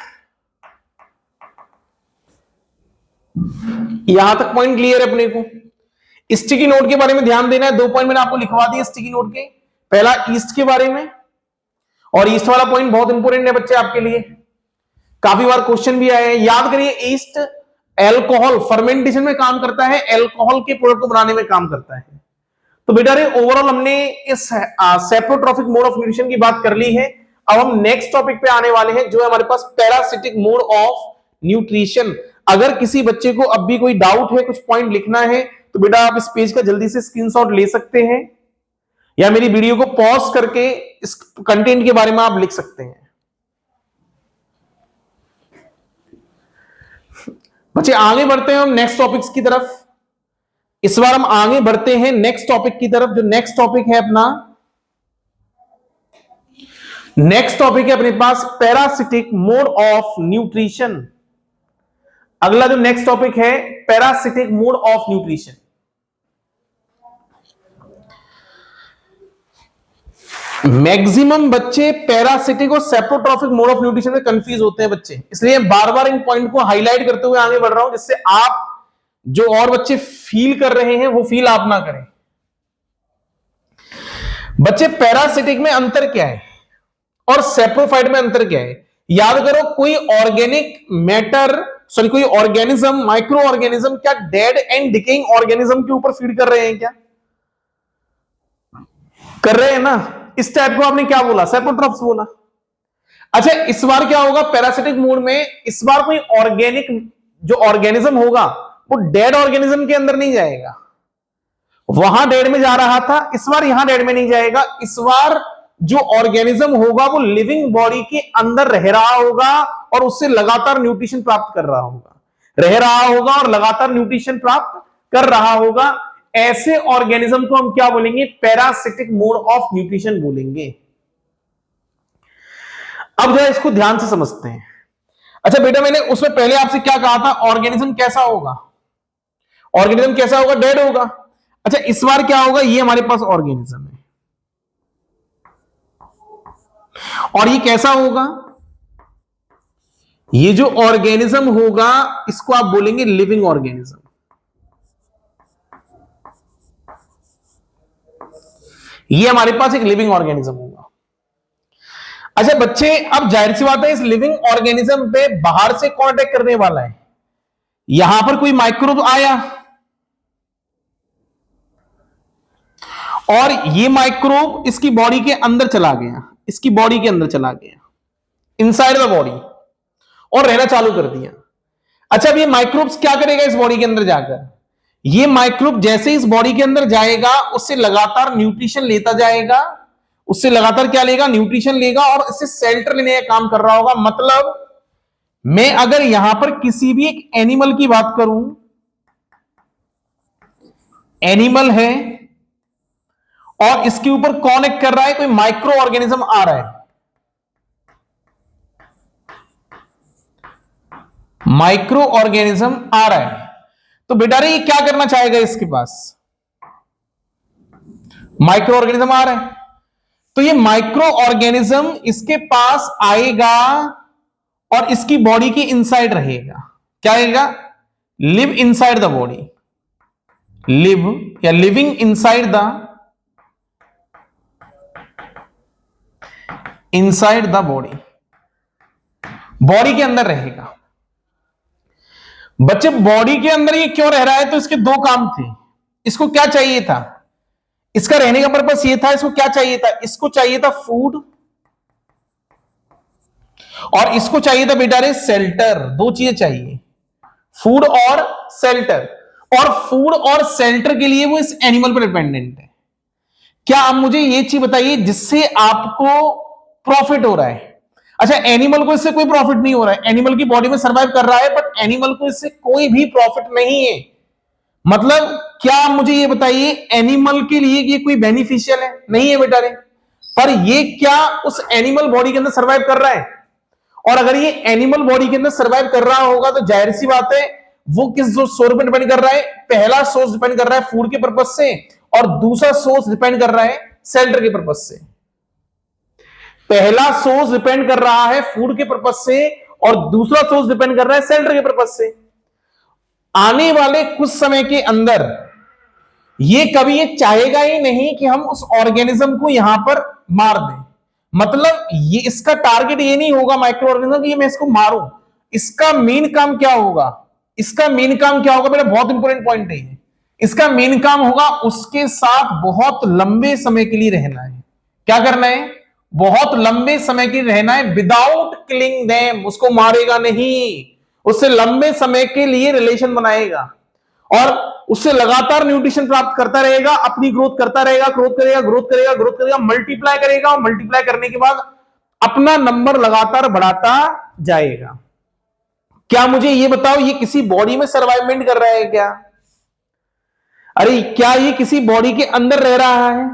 यहां तक पॉइंट क्लियर है अपने को? स्टिकी नोट के बारे में ध्यान देना है, 2 पॉइंट मैंने आपको लिखवा दिए स्टिकी नोट के। पहला ईस्ट के बारे में, और ईस्ट वाला पॉइंट बहुत इंपॉर्टेंट है बच्चे आपके लिए, काफी बार क्वेश्चन भी आए हैं। याद करिए, ईस्ट एल्कोहल फर्मेंटेशन में काम करता है, एल्कोहल के प्रोडक्ट को बनाने में काम करता है। तो बेटा रे ओवरऑल हमने इस सेप्रोट्रॉफिक मोड ऑफ न्यूट्रिशन की बात कर ली है। अब हम नेक्स्ट टॉपिक पे आने वाले हैं, जो है हमारे पास पैरासिटिक मोड ऑफ न्यूट्रिशन। अगर किसी बच्चे को अब भी कोई डाउट है, कुछ पॉइंट लिखना है, तो बेटा आप इस पेज का जल्दी से स्क्रीनशॉट ले सकते हैं, या मेरी वीडियो को पॉज करके इस कंटेंट के बारे में आप लिख सकते हैं। बच्चे आगे बढ़ते हैं हम नेक्स्ट टॉपिक्स की तरफ। इस बार हम आगे बढ़ते हैं नेक्स्ट टॉपिक की तरफ। जो नेक्स्ट टॉपिक है अपना, नेक्स्ट टॉपिक है अपने पास पैरासिटिक मोड ऑफ न्यूट्रिशन। अगला जो नेक्स्ट टॉपिक है parasitic mode of nutrition. Maximum बच्चे पैरासिटिक और सेप्रोट्रॉफिक मोड ऑफ न्यूट्रिशन में कंफ्यूज होते हैं बच्चे, इसलिए बार बार इन पॉइंट को हाईलाइट करते हुए आगे बढ़ रहा हूं, जिससे आप जो और बच्चे फील कर रहे हैं वो फील आप ना करें। बच्चे पैरासिटिक में अंतर क्या है और सेप्रोफाइट में अंतर क्या है? याद करो, कोई ऑर्गेनिक मैटर कोई ऑर्गेनिज्म, माइक्रो ऑर्गेनिज्म क्या डेड एंड डिकेइंग ऑर्गेनिज्म के ऊपर फीड कर रहे हैं? क्या कर रहे हैं ना? इस टाइप को आपने क्या बोला? सेप्रोट्रॉप्स बोला। अच्छा, इस बार क्या होगा पैरासिटिक मोड में? इस बार कोई ऑर्गेनिक जो ऑर्गेनिज्म होगा वो डेड ऑर्गेनिज्म के अंदर नहीं जाएगा। वहां डेड में जा रहा था, इस बार यहां डेड में नहीं जाएगा। इस बार जो ऑर्गेनिज्म होगा वो लिविंग बॉडी के अंदर रह रहा होगा और उससे लगातार न्यूट्रिशन प्राप्त कर रहा होगा, रह रहा होगा और लगातार न्यूट्रिशन प्राप्त कर रहा होगा। ऐसे ऑर्गेनिज्म को हम क्या बोलेंगे? पैरासिटिक मोड ऑफ न्यूट्रिशन बोलेंगे। अब जरा इसको ध्यान से समझते हैं। अच्छा बेटा, मैंने उसमें पहले आपसे क्या कहा था? ऑर्गेनिज्म कैसा होगा? ऑर्गेनिज्म कैसा होगा? डेड होगा। अच्छा, इस बार क्या होगा? ये हमारे पास ऑर्गेनिज्म है और ये कैसा होगा? ये जो ऑर्गेनिज्म होगा इसको आप बोलेंगे लिविंग ऑर्गेनिज्म। ये हमारे पास एक लिविंग ऑर्गेनिज्म होगा। अच्छा बच्चे, अब जाहिर सी बात है, इस लिविंग ऑर्गेनिज्म पे बाहर से कौन अटैक करने वाला है? यहां पर कोई माइक्रोब आया और ये माइक्रोब इसकी बॉडी के अंदर चला गया, इसकी बॉडी के अंदर चला गया, इनसाइड द बॉडी, और रहना चालू कर दिया। अच्छा, अब ये माइक्रोब्स क्या करेगा इस बॉडी के अंदर जाकर? ये माइक्रोब जैसे इस बॉडी के अंदर जाएगा उससे लगातार न्यूट्रिशन लेता जाएगा, उससे लगातार क्या लेगा? न्यूट्रिशन लेगा, और इससे शेल्टर लेने का काम कर रहा होगा। मतलब मैं अगर यहां पर किसी भी एक एनिमल की बात करूं, एनिमल है और इसके ऊपर कौन एक कर रहा है? कोई माइक्रो ऑर्गेनिज्म आ रहा है, माइक्रो ऑर्गेनिज्म आ रहा है। तो बेटा रे ये क्या करना चाहेगा? इसके पास माइक्रो ऑर्गेनिज्म आ रहा है, तो ये माइक्रो ऑर्गेनिज्म इसके पास आएगा और इसकी बॉडी के इनसाइड रहेगा। क्या रहेगा? Live inside the body, live या living inside the body, body के अंदर रहेगा। बच्चे बॉडी के अंदर ये क्यों रह रहा है? तो इसके दो काम थे। इसको क्या चाहिए था? इसका रहने का पर्पस ये था, इसको क्या चाहिए था? इसको चाहिए था फूड, और इसको चाहिए था बेटा रे शेल्टर। दो चीजें चाहिए, फूड और शेल्टर। और फूड और शेल्टर के लिए वो इस एनिमल पर डिपेंडेंट है। क्या आप मुझे ये चीज बताइए जिससे आपको प्रॉफिट हो रहा है? अच्छा, एनिमल को इससे कोई प्रॉफिट नहीं हो रहा है, एनिमल की बॉडी में सर्वाइव कर रहा है, बट एनिमल को इससे कोई भी प्रॉफिट नहीं है। मतलब क्या आप मुझे ये बताइए, एनिमल के लिए ये कोई बेनिफिशियल है? नहीं है बेटा रे। पर ये क्या उस एनिमल बॉडी के अंदर सर्वाइव कर रहा है? और अगर ये एनिमल बॉडी के अंदर सर्वाइव कर रहा होगा तो जाहिर सी बात है वो किस सोर्स पर डिपेंड कर रहा है? पहला सोर्स डिपेंड कर रहा है फूड के पर्पज से, और दूसरा सोर्स डिपेंड कर रहा है शेल्टर के पर्पज से। पहला सोर्स डिपेंड कर रहा है फूड के पर्पज से और दूसरा सोर्स डिपेंड कर रहा है शेल्टर के पर्पज से। आने वाले कुछ समय के अंदर ये कभी ये चाहेगा ही नहीं कि हम उस ऑर्गेनिज्म को यहां पर मार दें। मतलब ये इसका टारगेट ये नहीं होगा माइक्रो ऑर्गेनिज्म कि मैं इसको मारूं। इसका मेन काम क्या होगा? इसका मेन काम क्या होगा? मेरा बहुत इंपॉर्टेंट पॉइंट है ये। इसका मेन काम होगा उसके साथ बहुत लंबे समय के लिए रहना है। क्या करना है? बहुत लंबे समय के लिए रहना है, विदाउट किलिंग देम। उसको मारेगा नहीं, उससे लंबे समय के लिए रिलेशन बनाएगा और उससे लगातार न्यूट्रिशन प्राप्त करता रहेगा, अपनी ग्रोथ करता रहेगा, ग्रोथ करेगा, ग्रोथ करेगा, ग्रोथ करेगा, मल्टीप्लाई करेगा और मल्टीप्लाई करने के बाद अपना नंबर लगातार बढ़ाता जाएगा। क्या मुझे ये बताओ, ये किसी बॉडी में सर्वाइवमेंट कर रहा है क्या? अरे क्या ये किसी बॉडी के अंदर रह रहा है?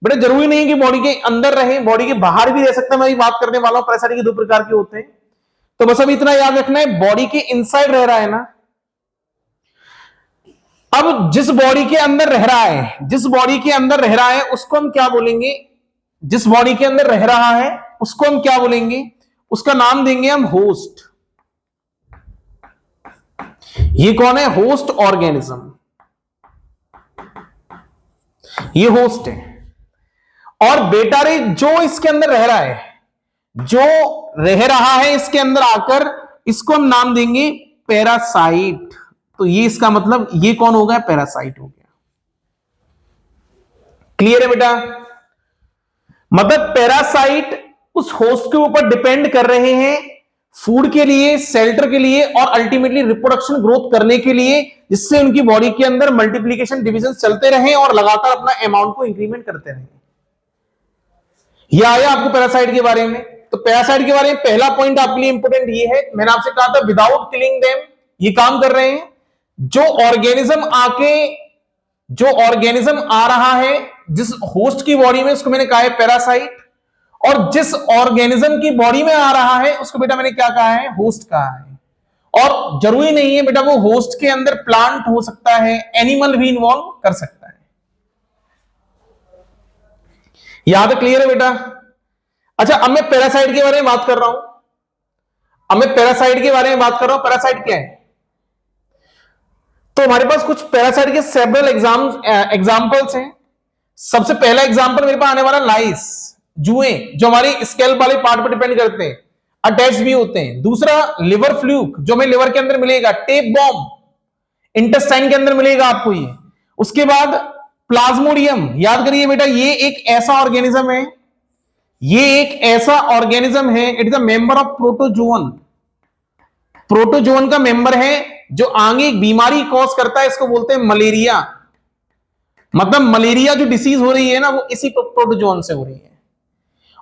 बेटा जरूरी नहीं कि बॉडी के अंदर रहे, बॉडी के बाहर भी रह सकता है। मैं बात करने वाला हूं, पैरासाइट के दो प्रकार के होते हैं। तो बस अब इतना याद रखना है, बॉडी के इनसाइड रह रहा है ना। अब जिस बॉडी के अंदर रह रहा है, जिस बॉडी के अंदर रह रहा है उसको हम क्या बोलेंगे? जिस बॉडी के अंदर रह रहा है उसको हम क्या बोलेंगे? उसका नाम देंगे हम होस्ट। ये कौन है? Host organism. ये होस्ट है। और बेटा रे जो इसके अंदर रह रहा है, जो रह रहा है इसके अंदर आकर, इसको हम नाम देंगे पैरासाइट। तो ये इसका मतलब ये कौन हो गया? पैरासाइट हो गया। क्लियर है बेटा? मतलब पैरासाइट उस होस्ट के ऊपर डिपेंड कर रहे हैं फूड के लिए, शेल्टर के लिए और अल्टीमेटली रिप्रोडक्शन ग्रोथ करने के लिए, जिससे उनकी बॉडी के अंदर मल्टीप्लीकेशन डिवीजन चलते रहे और लगातार अपना अमाउंट को इंक्रीमेंट करते रहे। यह आया आपको पैरासाइट के बारे में। तो पैरासाइट के बारे में पहला पॉइंट आपके लिए इंपोर्टेंट ये है, मैंने आपसे कहा था विदाउट किलिंग देम ये काम कर रहे हैं। जो ऑर्गेनिज्म आ रहा है जिस होस्ट की बॉडी में, उसको मैंने कहा है पैरासाइट। और जिस ऑर्गेनिज्म की बॉडी में आ रहा है उसको बेटा मैंने क्या कहा है? होस्ट कहा है। और जरूरी नहीं है बेटा वो होस्ट के अंदर प्लांट हो सकता है, एनिमल भी इन्वॉल्व कर सकता है। याद क्लियर है बेटा? अच्छा अब मैं पैरासाइट के बारे में बात कर रहा हूं। पैरासाइट क्या है? तो हमारे पास कुछ पैरासाइट के सेवरल एग्जाम्पल्स हैं। सबसे पहला एग्जाम्पल मेरे पास आने वाला लाइस, जुए, जो हमारे स्केल्प वाले पार्ट पर डिपेंड करते हैं, अटैच भी होते हैं। दूसरा लिवर फ्लूक, जो हमें लिवर के अंदर मिलेगा। टेप बॉम्ब, इंटेस्टाइन के अंदर मिलेगा आपको ये। उसके बाद प्लाज्मोडियम, याद करिए बेटा ये एक ऐसा ऑर्गेनिज्म है, it is a member of protozoan. Protozoan का मेंबर है जो आगे एक बीमारी कॉज करता है, इसको बोलते हैं मलेरिया। मतलब मलेरिया जो डिसीज हो रही है ना, वो इसी प्रोटोजोन से हो रही है।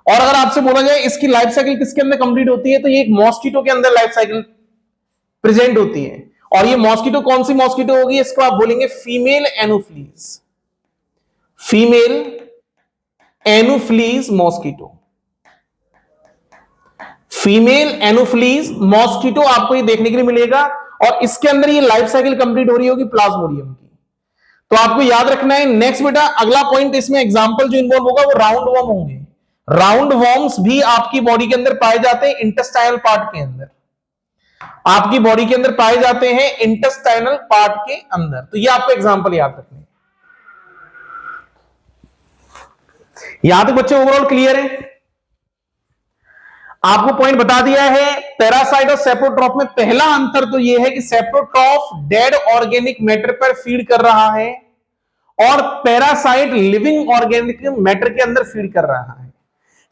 और अगर आपसे बोला जाए इसकी लाइफ साइकिल किसके अंदर कंप्लीट होती है, तो ये एक मॉस्किटो के अंदर लाइफ साइकिल प्रेजेंट होती है। और ये मॉस्किटो कौन सी मॉस्किटो होगी? इसको आप बोलेंगे female Anopheles. Female Anopheles mosquito. Female Anopheles mosquito आपको ये देखने के लिए मिलेगा। और इसके अंदर ये लाइफ साइकिल कंप्लीट हो रही होगी प्लाज्मोडियम की। तो आपको याद रखना है। नेक्स्ट बेटा अगला पॉइंट, इसमें एग्जांपल जो इन्वॉल्व होगा वो राउंड वर्म होंगे। राउंड वर्म्स भी आपकी बॉडी के अंदर पाए जाते हैं, इंटेस्टाइनल पार्ट के अंदर। आपकी बॉडी के अंदर पाए जाते हैं इंटेस्टाइनल पार्ट के अंदर। तो ये आपको एग्जांपल याद रखने हैं। यहां तक बच्चे ओवरऑल क्लियर है? आपको पॉइंट बता दिया है। पैरासाइट और सेप्रोट्रॉफ में पहला अंतर तो यह है कि सेप्रोट्रॉफ डेड ऑर्गेनिक मैटर पर फीड कर रहा है और पैरासाइट लिविंग ऑर्गेनिक मैटर के अंदर फीड कर रहा है।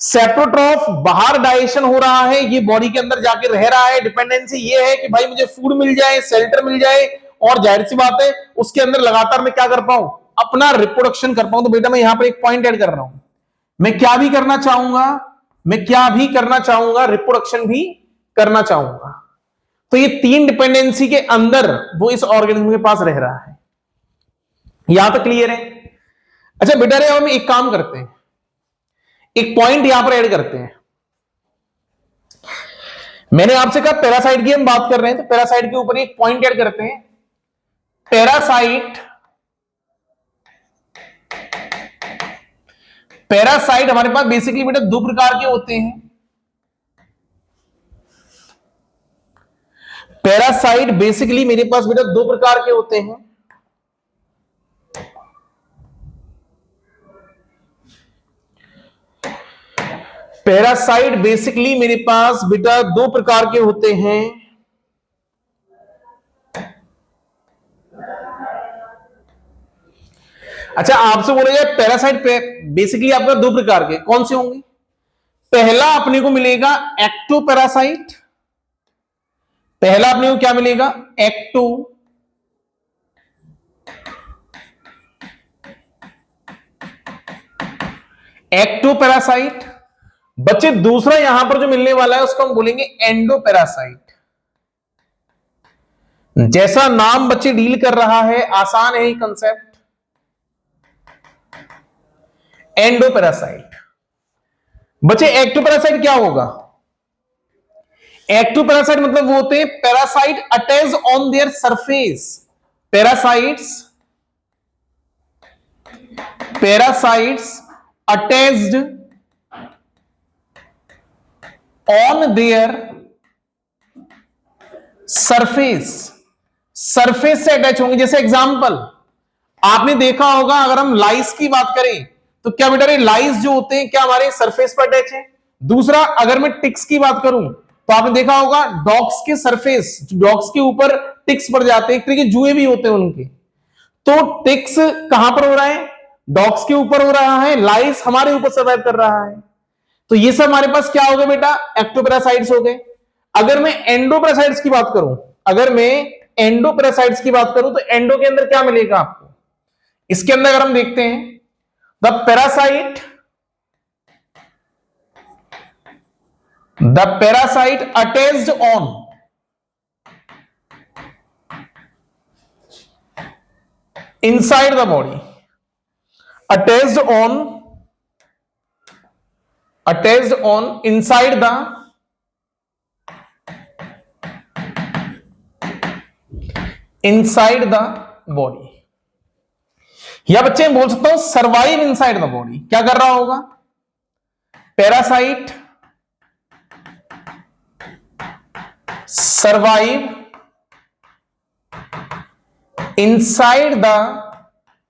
सेप्रोट्रॉफ बाहर डाइजेशन हो रहा है, ये बॉडी के अंदर जाके रह रहा है। डिपेंडेंसी ये है कि भाई मुझे फूड मिल जाए, शेल्टर मिल जाए, और जाहिर सी बात है उसके अंदर लगातार मैं क्या कर पाऊं? अपना रिप्रोडक्शन कर पाऊं। तो बेटा मैं यहां पर एक पॉइंट ऐड कर रहा हूं, मैं क्या भी करना चाहूंगा? रिप्रोडक्शन भी करना चाहूंगा। तो ये तीन डिपेंडेंसी के अंदर वो इस ऑर्गेनिज्म के पास रह रहा है। यहां तक क्लियर है? अच्छा बेटा रे हम एक काम करते हैं, एक पॉइंट यहां पर ऐड करते हैं। मैंने आपसे कहा पैरासाइट की हम बात कर रहे हैं, तो पैरासाइट के ऊपर एक पॉइंट ऐड करते हैं। पैरासाइट हमारे पास बेसिकली बेटा दो प्रकार के होते हैं। पैरासाइट बेसिकली मेरे पास बेटा दो प्रकार के होते हैं। पैरासाइट बेसिकली मेरे पास बेटा दो प्रकार के होते हैं। अच्छा, आपसे बोला जाए पैरासाइट बेसिकली आपका दो प्रकार के कौन से होंगे? पहला अपने को मिलेगा एक्टोपैरासाइट। पहला अपने को क्या मिलेगा? एक्टोपैरासाइट। बच्चे दूसरा यहां पर जो मिलने वाला है उसको हम बोलेंगे एंडोपैरासाइट। जैसा नाम बच्चे डील कर रहा है, आसान है ये कंसेप्ट। एंडोपैरासाइट। बच्चे एक्टोपैरासाइट क्या होगा? एक्टोपैरासाइट मतलब वो होते हैं parasite attach on their surface. Parasites attached on their surface से अटैच होंगे। जैसे एग्जांपल आपने देखा होगा, अगर हम लाइस की बात करें तो क्या बेटा लाइस जो होते हैं क्या हमारे सरफेस पर अटैच है? दूसरा अगर मैं टिक्स की बात करूं तो आपने देखा होगा डॉग्स के सरफेस, डॉग्स के ऊपर टिक्स पड़ जाते हैं, एक तरीके जुए भी होते हैं उनके। तो टिक्स कहां पर हो रहा है? डॉग्स के ऊपर हो रहा है, लाइस हमारे ऊपर सर्वाइव कर रहा है। तो ये सब हमारे पास क्या हो गए बेटा? एक्टोपैरासाइट्स हो गए। अगर मैं एंडोपैरासाइट्स की बात करूं तो एंडो के अंदर क्या मिलेगा आपको? इसके अंदर अगर हम देखते हैं the parasite attached on inside the body, attached on inside the body, या बच्चे बोल सकता हूं सर्वाइव इनसाइड द बॉडी। क्या कर रहा होगा? Parasite survive inside the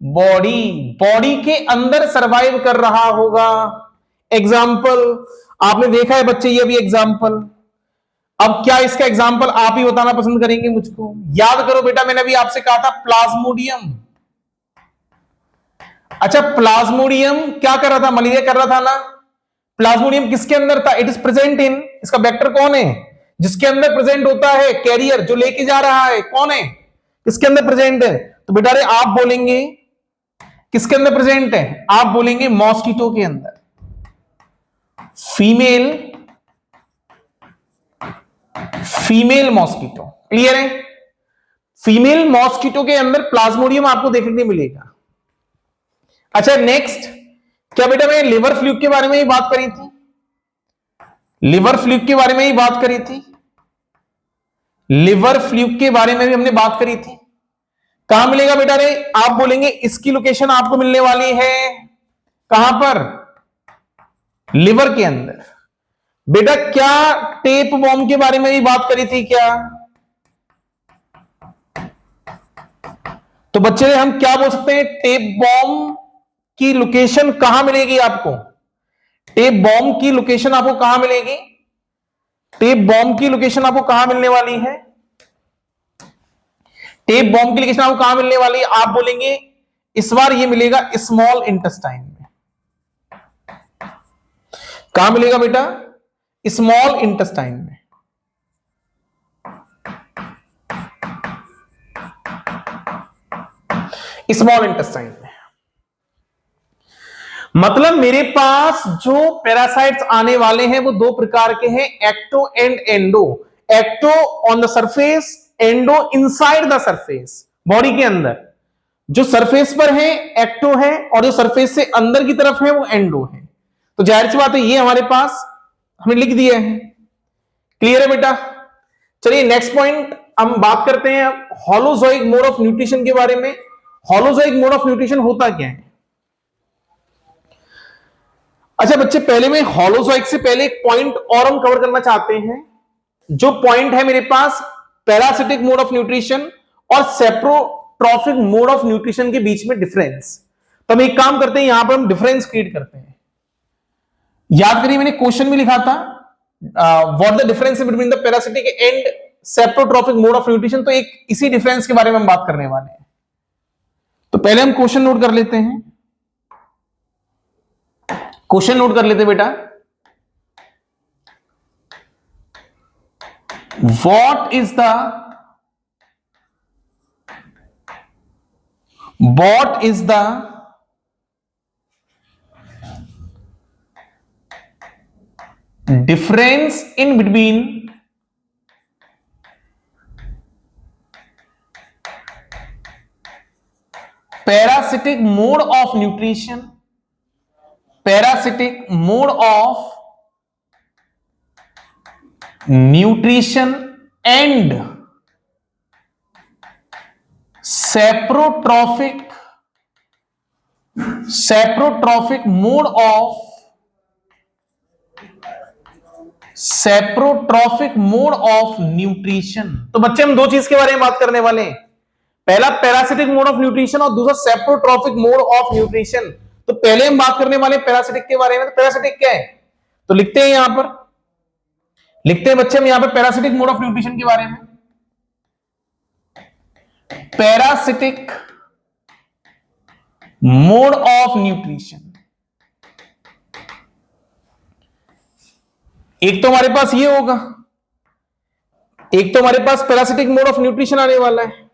body के अंदर सर्वाइव कर रहा होगा। एग्जाम्पल आपने देखा है बच्चे, ये भी एग्जाम्पल। अब क्या इसका एग्जाम्पल आप ही बताना पसंद करेंगे मुझको? याद करो बेटा, मैंने अभी आपसे कहा था प्लाज्मोडियम। अच्छा, प्लाज्मोडियम क्या कर रहा था? मलेरिया कर रहा था ना। प्लाज्मोडियम किसके अंदर था? इट इज प्रेजेंट इन, इसका वेक्टर कौन है जिसके अंदर प्रेजेंट होता है? कैरियर जो लेके जा रहा है कौन है? किसके अंदर प्रेजेंट है? तो बेटा रे आप बोलेंगे किसके अंदर प्रेजेंट है? आप बोलेंगे मॉस्किटो के अंदर। Female mosquito. क्लियर है? फीमेल मॉस्किटो के अंदर प्लाज्मोडियम आपको देखने को मिलेगा। अच्छा नेक्स्ट, क्या बेटा मैं लिवर फ्लूक के बारे में ही बात करी थी? लिवर फ्लूक के बारे में ही बात करी थी। लिवर फ्लूक के बारे में भी हमने बात करी थी। कहां मिलेगा बेटा रे? आप बोलेंगे इसकी लोकेशन आपको मिलने वाली है कहां पर? लिवर के अंदर। बेटा क्या टेप बॉम्ब के बारे में भी बात करी थी क्या? तो बच्चे हम क्या बोल सकते हैं? टेप बॉम्ब की लोकेशन कहां मिलेगी आपको? टेप बॉम्ब की लोकेशन आपको कहां मिलेगी? टेप बॉम्ब की लोकेशन आपको कहां मिलने वाली है? टेप बॉम्ब की लोकेशन आपको कहां मिलने वाली है? आप बोलेंगे इस बार ये मिलेगा स्मॉल इंटेस्टाइन में। कहां मिलेगा बेटा? स्मॉल इंटेस्टाइन में। स्मॉल इंटेस्टाइन में मतलब मेरे पास जो पैरासाइट्स आने वाले हैं वो दो प्रकार के हैं, ecto and endo. Ecto on the surface, endo inside the surface. Body के अंदर जो सरफेस पर है एक्टो है और जो सरफेस से अंदर की तरफ है वो एंडो है। तो जाहिर सी बात है ये हमारे पास हमने लिख दिया है। क्लियर है बेटा? चलिए नेक्स्ट पॉइंट हम बात करते हैं होलोजोइक मोड ऑफ न्यूट्रिशन के बारे में। होलोजोइक मोड ऑफ न्यूट्रिशन होता क्या है? अच्छा बच्चे, पहले में होलोजोइक से पहले एक पॉइंट और हम कवर करना चाहते हैं। जो पॉइंट है मेरे पास पैरासिटिक मोड ऑफ न्यूट्रिशन और सेप्रोट्रॉफिक मोड ऑफ न्यूट्रिशन के बीच में डिफरेंस। तो हम एक काम करते हैं, यहां पर हम डिफरेंस क्रिएट करते हैं। याद करिए मैंने क्वेश्चन में लिखा था what the difference between the parasitic and saprotrophic mode of nutrition, तो एक इसी डिफरेंस के बारे में हम बात करने वाले हैं। तो पहले हम क्वेश्चन नोट कर लेते हैं, क्वेश्चन नोट कर लेते हैं बेटा। What is the difference in between parasitic mode of nutrition, parasitic mode of nutrition and saprotrophic mode of nutrition. तो बच्चे हम दो चीज के बारे में बात करने वाले हैं, पहला पैरासिटिक मोड ऑफ न्यूट्रिशन और दूसरा सेप्रोट्रॉफिक मोड ऑफ न्यूट्रिशन। तो पहले हम बात करने वाले पैरासिटिक के बारे में। तो पैरासिटिक क्या है, तो लिखते हैं यहां पर, लिखते हैं बच्चे हम यहां पर पैरासिटिक मोड ऑफ न्यूट्रिशन के बारे में। पैरासिटिक मोड ऑफ न्यूट्रिशन, एक तो हमारे पास ये होगा, एक तो हमारे पास पैरासिटिक मोड ऑफ न्यूट्रिशन आने वाला है।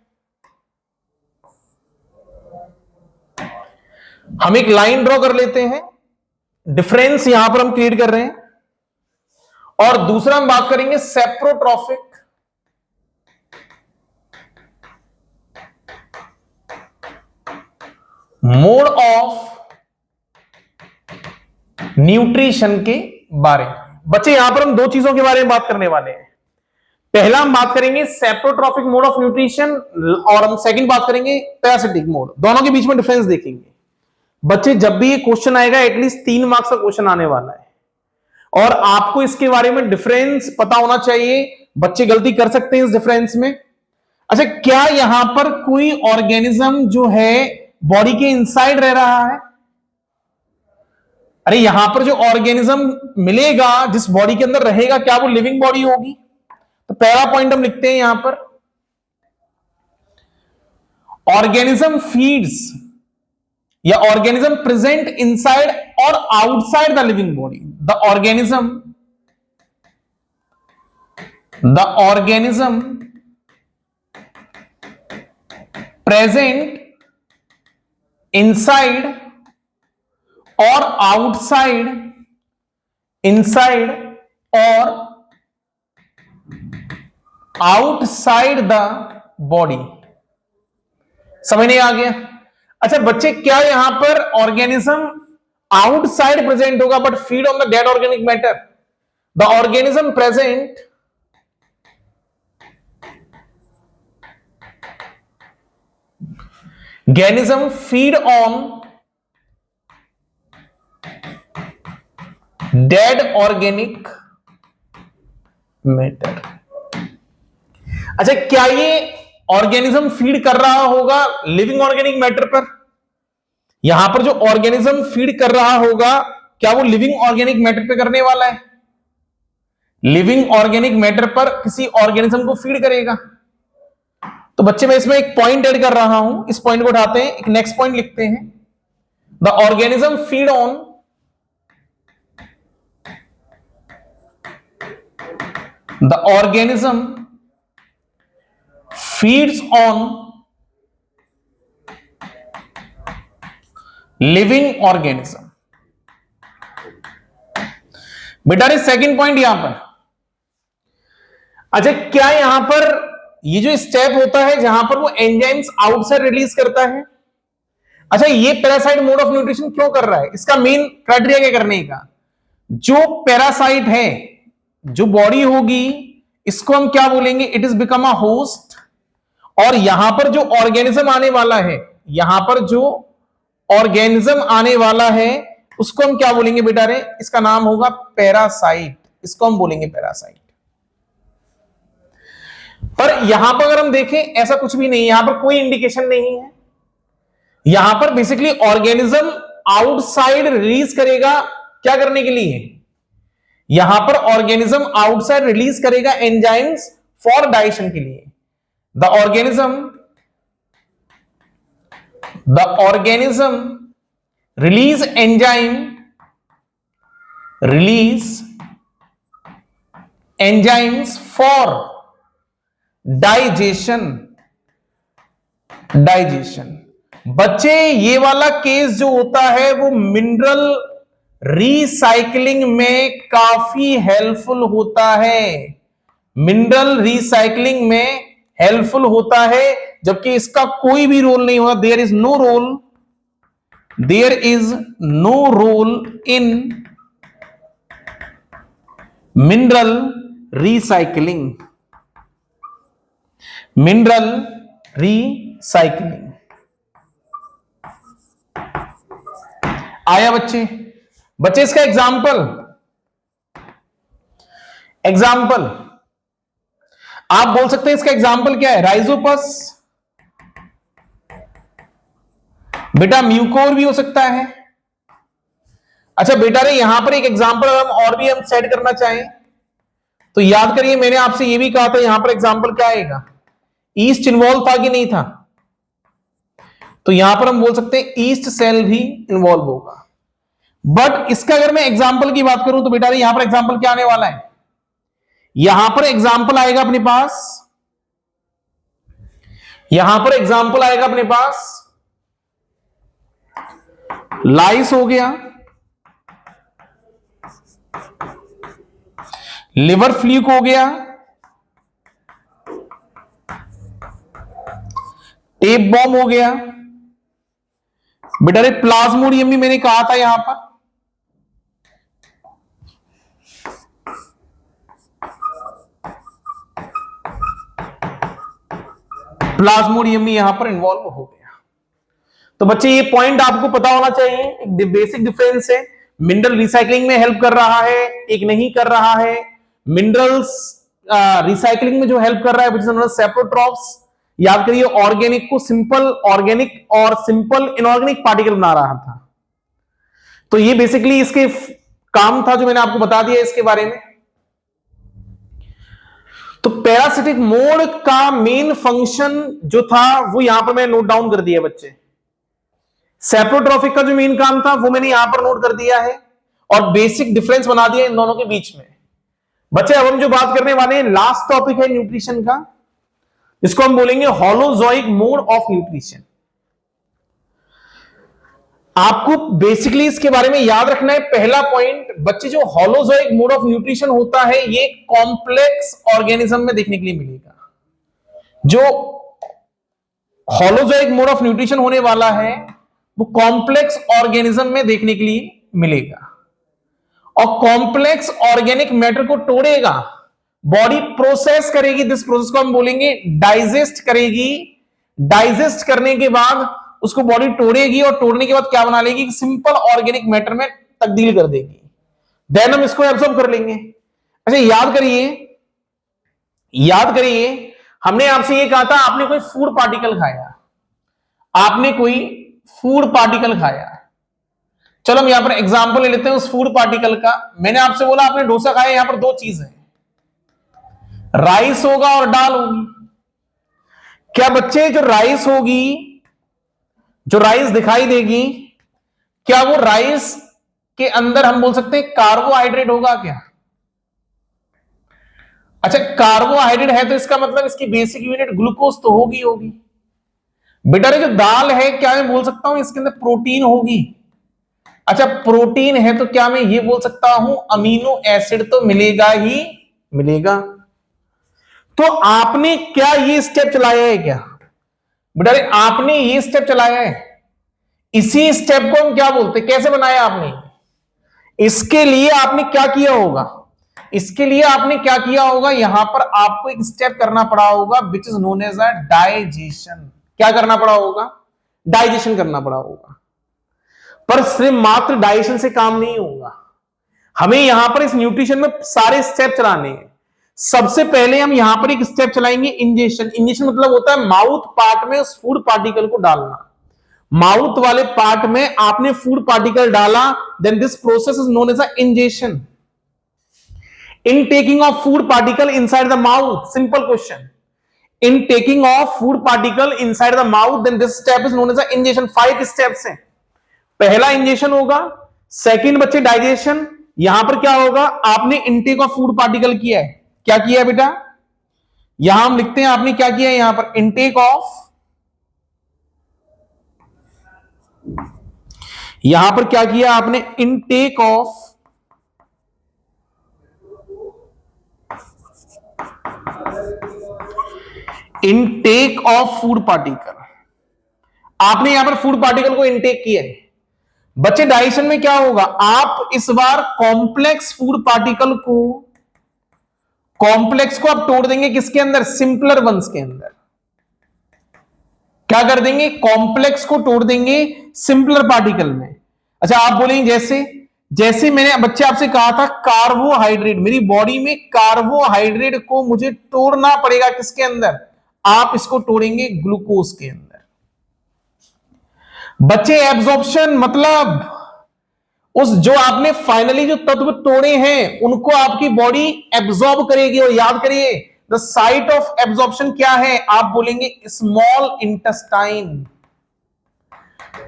हम एक लाइन ड्रॉ कर लेते हैं, डिफरेंस यहां पर हम क्रिएट कर रहे हैं, और दूसरा हम बात करेंगे सेप्रोट्रॉफिक मोड ऑफ न्यूट्रिशन के बारे में। बच्चे यहां पर हम दो चीजों के बारे में बात करने वाले हैं, पहला हम बात करेंगे सेप्रोट्रॉफिक मोड ऑफ न्यूट्रिशन और हम सेकंड बात करेंगे पैरासिटिक मोड। दोनों के बीच में डिफरेंस देखेंगे। बच्चे जब भी ये क्वेश्चन आएगा एटलीस्ट 3 मार्क्स का क्वेश्चन आने वाला है, और आपको इसके बारे में डिफरेंस पता होना चाहिए। बच्चे गलती कर सकते हैं इस डिफरेंस में। अच्छा, क्या यहां पर कोई ऑर्गेनिज्म जो है बॉडी के इनसाइड रह रहा है? अरे यहां पर जो ऑर्गेनिज्म मिलेगा, जिस बॉडी के अंदर रहेगा, क्या वो लिविंग बॉडी होगी? तो पहला पॉइंट हम लिखते हैं यहां पर, ऑर्गेनिज्म फीड्स या ऑर्गेनिज्म प्रेजेंट इनसाइड और outside the living body. The organism present inside और आउटसाइड, इनसाइड और आउटसाइड द बॉडी। समझ नहीं आ गया? अच्छा बच्चे, क्या यहां पर ऑर्गेनिज्म आउटसाइड प्रेजेंट होगा but feed on the dead organic matter? The organism present organism feed on dead organic matter। अच्छा, क्या ये ऑर्गेनिज्म फीड कर रहा होगा लिविंग ऑर्गेनिक मैटर पर? यहां पर जो ऑर्गेनिज्म फीड कर रहा होगा, क्या वो लिविंग ऑर्गेनिक मैटर पे करने वाला है? लिविंग ऑर्गेनिक मैटर पर किसी ऑर्गेनिज्म को फीड करेगा? तो बच्चे मैं इसमें एक पॉइंट ऐड कर रहा हूं, इस पॉइंट को उठाते हैं, एक नेक्स्ट पॉइंट लिखते हैं। The organism feed on feeds on living organism। बेटा ने सेकंड पॉइंट यहां पर, अच्छा क्या यहां पर ये जो स्टेप होता है जहां पर वो एंजाइम्स आउटसाइड रिलीज करता है, अच्छा ये पैरासाइट मोड ऑफ न्यूट्रिशन क्यों कर रहा है? इसका मेन क्राइटेरिया क्या करने का, जो पैरासाइट है, जो बॉडी होगी, इसको हम क्या बोलेंगे? It is become a host. और यहां पर जो ऑर्गेनिज्म आने वाला है, यहां पर जो ऑर्गेनिज्म आने वाला है उसको हम क्या बोलेंगे बेटा रे? इसका नाम होगा पैरासाइट, इसको हम बोलेंगे पैरासाइट। पर यहां पर अगर हम देखें ऐसा कुछ भी नहीं है, यहां पर कोई इंडिकेशन नहीं है। यहां पर बेसिकली ऑर्गेनिज्म आउटसाइड रिलीज करेगा क्या करने के लिए? यहां पर ऑर्गेनिज्म आउटसाइड रिलीज करेगा एंजाइम्स फॉर डाइजेशन के लिए. The organism release enzymes for digestion. बच्चे ये वाला केस जो होता है वो मिनरल रिसाइकलिंग में काफी हेल्पफुल होता है. मिनरल रिसाइकलिंग में हेल्पफुल होता है, जबकि इसका कोई भी रोल नहीं होगा. There is no role in mineral recycling. आया बच्चे इसका एग्जाम्पल आप बोल सकते हैं. इसका एग्जाम्पल क्या है? राइजोपस. बेटा म्यूकोर भी हो सकता है. अच्छा बेटा रे यहां पर एक एग्जाम्पल और भी हम सेट करना चाहें तो याद करिए, मैंने आपसे ये भी कहा था यहां पर एग्जाम्पल क्या आएगा? ईस्ट इन्वॉल्व था कि नहीं था? तो यहां पर हम बोल सकते हैं ईस्ट सेल भी इन्वॉल्व होगा. बट इसका अगर मैं एग्जाम्पल की बात करूं तो बेटा रे यहां पर एग्जाम्पल क्या आने वाला है? यहां पर एग्जाम्पल आएगा अपने पास लाइस हो गया, लिवर फ्लूक हो गया, टेप बॉम्ब हो गया. बेटा रे प्लाज्मोडियम भी मैंने कहा था यहां पर. प्लाज्मोडियम भी यहां पर इन्वॉल्व हो गया. तो बच्चे ये पॉइंट आपको पता होना चाहिए. एक बेसिक डिफरेंस है. मिनरल रिसाइकलिंग में हेल्प कर रहा है, एक नहीं कर रहा है. मिनरल्स रिसाइकलिंग में जो हेल्प कर रहा है विच इज सेप्रोट्रॉप्स. याद करिए ऑर्गेनिक को सिंपल ऑर्गेनिक और सिंपल इनऑर्गेनिक पार्टिकल बना रहा था. तो ये बेसिकली इसके काम था जो मैंने आपको बता दिया इसके बारे में. तो पैरासिटिक मोड का मेन फंक्शन जो था वो यहां पर मैंने नोट डाउन कर दिया बच्चे. सेप्रोट्रॉफिक का जो मेन काम था वो मैंने यहां पर नोट कर दिया है और बेसिक डिफरेंस बना दिया इन दोनों के बीच में. बच्चे अब हम जो बात करने वाले हैं लास्ट टॉपिक है न्यूट्रिशन का. इसको हम बोलेंगे होलोजोइक मोड ऑफ न्यूट्रिशन. आपको बेसिकली इसके बारे में याद रखना है. पहला पॉइंट बच्चे, जो होलोजोइक मोड ऑफ न्यूट्रिशन होता है ये कॉम्प्लेक्स ऑर्गेनिज्म में देखने के लिए मिलेगा. जो होलोजोइक मोड ऑफ न्यूट्रिशन होने वाला है वो कॉम्प्लेक्स ऑर्गेनिज्म में देखने के लिए मिलेगा. और कॉम्प्लेक्स ऑर्गेनिक मैटर को तोड़ेगा, बॉडी प्रोसेस करेगी. दिस प्रोसेस को हम बोलेंगे डाइजेस्ट करेगी. डाइजेस्ट करने के बाद उसको बॉडी तोड़ेगी और तोड़ने के बाद क्या बना लेगी? सिंपल ऑर्गेनिक मैटर में तब्दील कर देगी. देन हम इसको एब्सॉर्ब कर लेंगे. अच्छा याद करिए हमने आपसे ये कहा था आपने कोई फूड पार्टिकल खाया. चलो हम यहां पर एग्जांपल ले लेते हैं उस फूड पार्टिकल का. मैंने आपसे बोला आपने डोसा खाया. यहां पर दो चीज है, राइस होगा और दाल होगी. क्या बच्चे जो राइस दिखाई देगी, क्या वो राइस के अंदर हम बोल सकते हैं कार्बोहाइड्रेट होगा क्या? अच्छा कार्बोहाइड्रेट है तो इसका मतलब इसकी बेसिक यूनिट ग्लूकोज तो होगी. बेटा जो दाल है क्या मैं बोल सकता हूं इसके अंदर प्रोटीन होगी? अच्छा प्रोटीन है तो क्या मैं ये बोल सकता हूं अमीनो एसिड तो मिलेगा ही मिलेगा. तो आपने क्या ये स्टेप चलाया है क्या? बेटा आपने ये स्टेप चलाया है. इसी स्टेप को हम क्या बोलते हैं, कैसे बनाया आपने? इसके लिए आपने क्या किया होगा? यहां पर आपको एक स्टेप करना पड़ा होगा which is known as a digestion. क्या करना पड़ा होगा? डाइजेशन करना पड़ा होगा. पर सिर्फ मात्र डाइजेशन से काम नहीं होगा. हमें यहां पर इस न्यूट्रिशन में सारे स्टेप चलाने हैं. सबसे पहले हम यहां पर एक स्टेप चलाएंगे इंजेक्शन. इंजेक्शन मतलब होता है माउथ पार्ट में उस फूड पार्टिकल को डालना. माउथ वाले पार्ट में आपने फूड पार्टिकल डाला, then this process is known as a ingestion. In taking of food particle inside the mouth, simple question. In taking of food particle inside the mouth, then this step is known as a ingestion. 5 steps हैं. पहला इंजेशन होगा, सेकंड बच्चे डाइजेशन. यहां पर क्या होगा, आपने इनटेक ऑफ फूड पार्टिकल किया है. क्या किया है बेटा, यहां हम लिखते हैं आपने क्या किया है, यहां पर इनटेक ऑफ, यहां पर क्या किया आपने, इनटेक ऑफ फूड पार्टिकल. आपने यहां पर फूड पार्टिकल को इनटेक किया है. बच्चे डाइजेशन में क्या होगा, आप इस बार कॉम्प्लेक्स फूड पार्टिकल को, कॉम्प्लेक्स को आप तोड़ देंगे किसके अंदर, सिंपलर वंस के अंदर. क्या कर देंगे, कॉम्प्लेक्स को तोड़ देंगे सिंपलर पार्टिकल में. अच्छा आप बोलेंगे जैसे, जैसे मैंने बच्चे आपसे कहा था कार्बोहाइड्रेट, मेरी बॉडी में कार्बोहाइड्रेट को मुझे तोड़ना पड़ेगा किसके अंदर, आप इसको तोड़ेंगे ग्लूकोज के अंदर. बच्चे एब्जॉर्प्शन मतलब उस जो आपने फाइनली जो तत्व तोड़े हैं उनको आपकी बॉडी एब्जॉर्ब करेगी. और याद करिए द साइट ऑफ एब्जॉर्प्शन क्या है, आप बोलेंगे स्मॉल इंटेस्टाइन.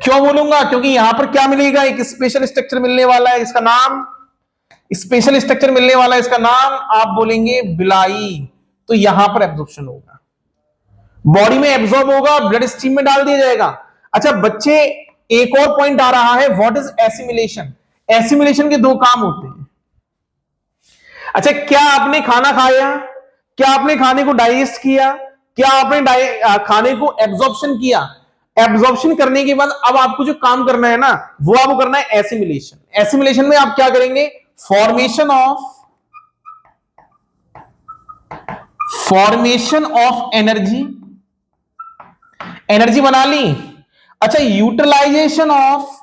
क्यों बोलूंगा, क्योंकि यहां पर क्या मिलेगा, एक स्पेशल स्ट्रक्चर मिलने वाला है, इसका नाम, स्पेशल स्ट्रक्चर मिलने वाला है, इसका नाम आप बोलेंगे बिलाई. तो यहां पर एब्जॉर्प्शन होगा, बॉडी में एब्जॉर्ब होगा, ब्लड स्ट्रीम में डाल दिया जाएगा. अच्छा बच्चे एक और पॉइंट आ रहा है, व्हाट इज एसिमिलेशन. एसिमिलेशन के दो काम होते हैं. अच्छा क्या आपने खाना खाया, क्या आपने खाने को डाइजेस्ट किया, क्या आपने खाने को एब्जॉर्प्शन किया. एब्जॉर्प्शन करने के बाद अब आपको जो काम करना है ना, वो आपको करना है एसिमिलेशन. एसिमिलेशन में आप क्या करेंगे, फॉर्मेशन ऑफ एनर्जी, एनर्जी बना ली. अच्छा यूटिलाइजेशन ऑफ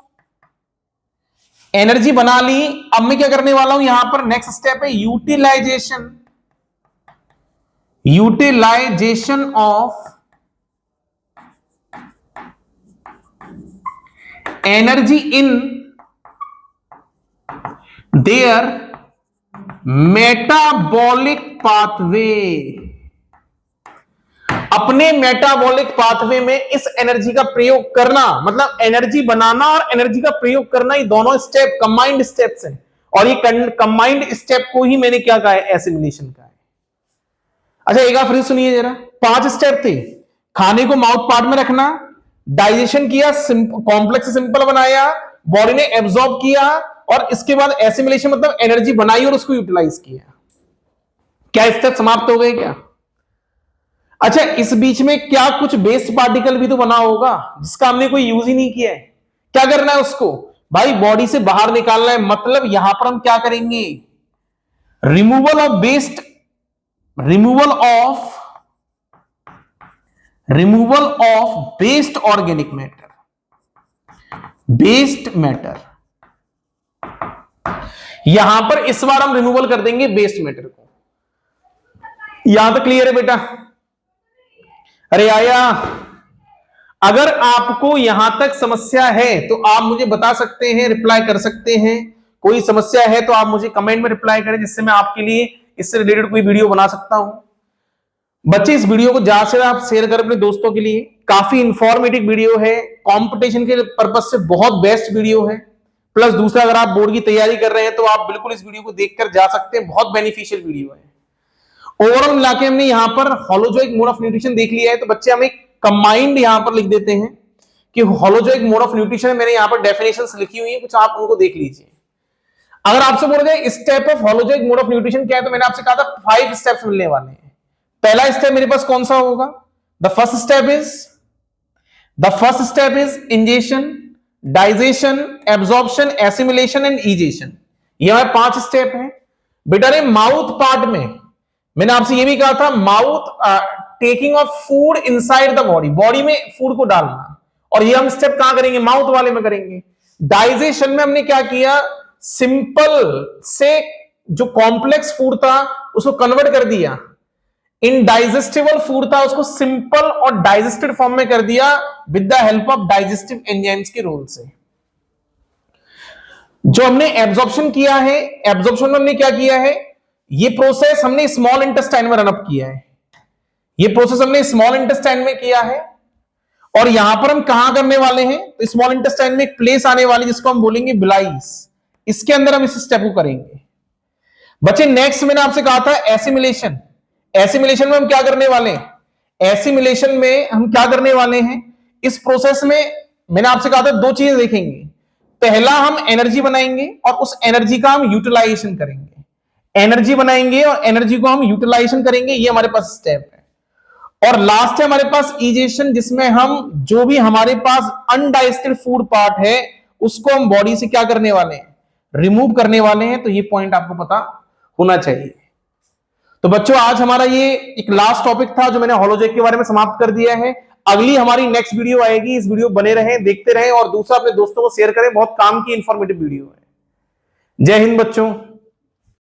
एनर्जी बना ली. अब मैं क्या करने वाला हूं, यहां पर नेक्स्ट स्टेप है utilisation of energy in their metabolic pathway. अपने मेटाबॉलिक पाथवे में इस एनर्जी का प्रयोग करना, मतलब एनर्जी बनाना और एनर्जी का प्रयोग करना, ये दोनों स्टेप कंबाइंड स्टेप्स हैं. और ये कंबाइंड स्टेप को ही मैंने क्या कहा है, एसिमिलेशन का है. अच्छा एक बार फिर सुनिए जरा, 5 स्टेप थे. खाने को माउथ पार्ट में रखना, डाइजेशन किया, कॉम्प्लेक्स सिंपल बनाया, बॉडी ने एब्जॉर्ब किया, और इसके बाद एसिमिलेशन मतलब एनर्जी बनाई और उसको यूटिलाइज किया. क्या स्टेप समाप्त हो गए क्या. अच्छा इस बीच में क्या कुछ वेस्ट पार्टिकल भी तो बना होगा जिसका हमने कोई यूज ही नहीं किया है. क्या करना है उसको, भाई बॉडी से बाहर निकालना है. मतलब यहां पर हम क्या करेंगे, removal of waste organic matter, waste matter. यहां पर इस बार हम रिमूवल कर देंगे वेस्ट मैटर को. यहां तक क्लियर है बेटा. अरे आया, अगर आपको यहां तक समस्या है तो आप मुझे बता सकते हैं, रिप्लाई कर सकते हैं. कोई समस्या है तो आप मुझे कमेंट में रिप्लाई करें, जिससे मैं आपके लिए इससे रिलेटेड कोई वीडियो बना सकता हूं. बच्चे इस वीडियो को ज्यादा से आप शेयर करें अपने दोस्तों के लिए. काफी इंफॉर्मेटिव वीडियो है, कंपटीशन के पर्पज से बहुत बेस्ट वीडियो है. प्लस दूसरा, अगर आप बोर्ड की तैयारी कर रहे हैं तो आप बिल्कुल इस वीडियो को देखकर जा सकते हैं, बहुत बेनिफिशियल वीडियो है. ओवरऑल मिलाके हमने यहां पर होलोजोइक मोड ऑफ न्यूट्रिशन देख लिया है. तो बच्चे हम एक कंबाइंड यहां पर लिख देते हैं कि होलोजोइक मोड ऑफ न्यूट्रिशन, मैंने यहां पर डेफिनेशंस लिखी हुई है, कुछ आप उनको देख लीजिए. अगर आपसे बोल रहे step of holozoic mode of nutrition क्या है, तो मैंने आपसे कहा था 5 स्टेप्स मिलने वाले हैं. पहला स्टेप मेरे पास कौन सा होगा, the first step is ingestion, digestion, absorption, assimilation and ईजेशन. ये हमारे 5 स्टेप हैं. बेटा रे माउथ पार्ट में मैंने आपसे ये भी कहा था, mouth taking of food inside the body, body में फूड को डालना. और ये हम स्टेप कहां करेंगे, माउथ वाले में करेंगे. डाइजेशन में हमने क्या किया, सिंपल से जो कॉम्प्लेक्स फूड था उसको कन्वर्ट कर दिया. इनडाइजेस्टिबल फूड था उसको सिंपल और डाइजेस्टेड फॉर्म में कर दिया with the help of digestive enzymes के रोल से। जो हमने एब्जॉर्प्शन किया है, एब्जॉर्प्शन में हमने क्या किया है, ये प्रोसेस हमने स्मॉल इंटेस्टाइन में रनअप किया है, ये प्रोसेस हमने स्मॉल इंटेस्टाइन में किया है। और यहां पर हम कहां करने वाले हैं, तो स्मॉल इंटेस्टाइन में एक प्लेस आने वाली जिसको हम बोलेंगे बिलाइस, इसके अंदर हम इस स्टेप को करेंगे। बच्चे नेक्स्ट मैंने आपसे कहा था एसिमिलेशन, एसिमिलेशन में हम क्या करने वाले हैं, एसिमिलेशन में हम क्या करने वाले हैं, इस प्रोसेस में मैंने आपसे कहा था दो चीजें देखेंगे, पहला हम एनर्जी बनाएंगे और उस एनर्जी का हम यूटिलाइजेशन करेंगे, एनर्जी बनाएंगे और एनर्जी को हम यूटिलाइजेशन करेंगे, ये हमारे पास स्टेप है। और लास्ट है हमारे पास इजेशन, जिसमें हम जो भी हमारे पास अनडाइजेस्टेड फूड पार्ट है उसको हम बॉडी से क्या करने वाले हैं, रिमूव करने वाले हैं। तो ये पॉइंट आपको पता होना चाहिए। तो बच्चों आज हमारा ये एक लास्ट टॉपिक था जो मैंने होलोजैक के बारे में समाप्त कर दिया है। अगली हमारी नेक्स्ट वीडियो आएगी, इस वीडियो बने रहें, देखते रहें और दूसरा अपने दोस्तों को शेयर करें, बहुत काम की इंफॉर्मेटिव वीडियो है। जय हिंद बच्चों।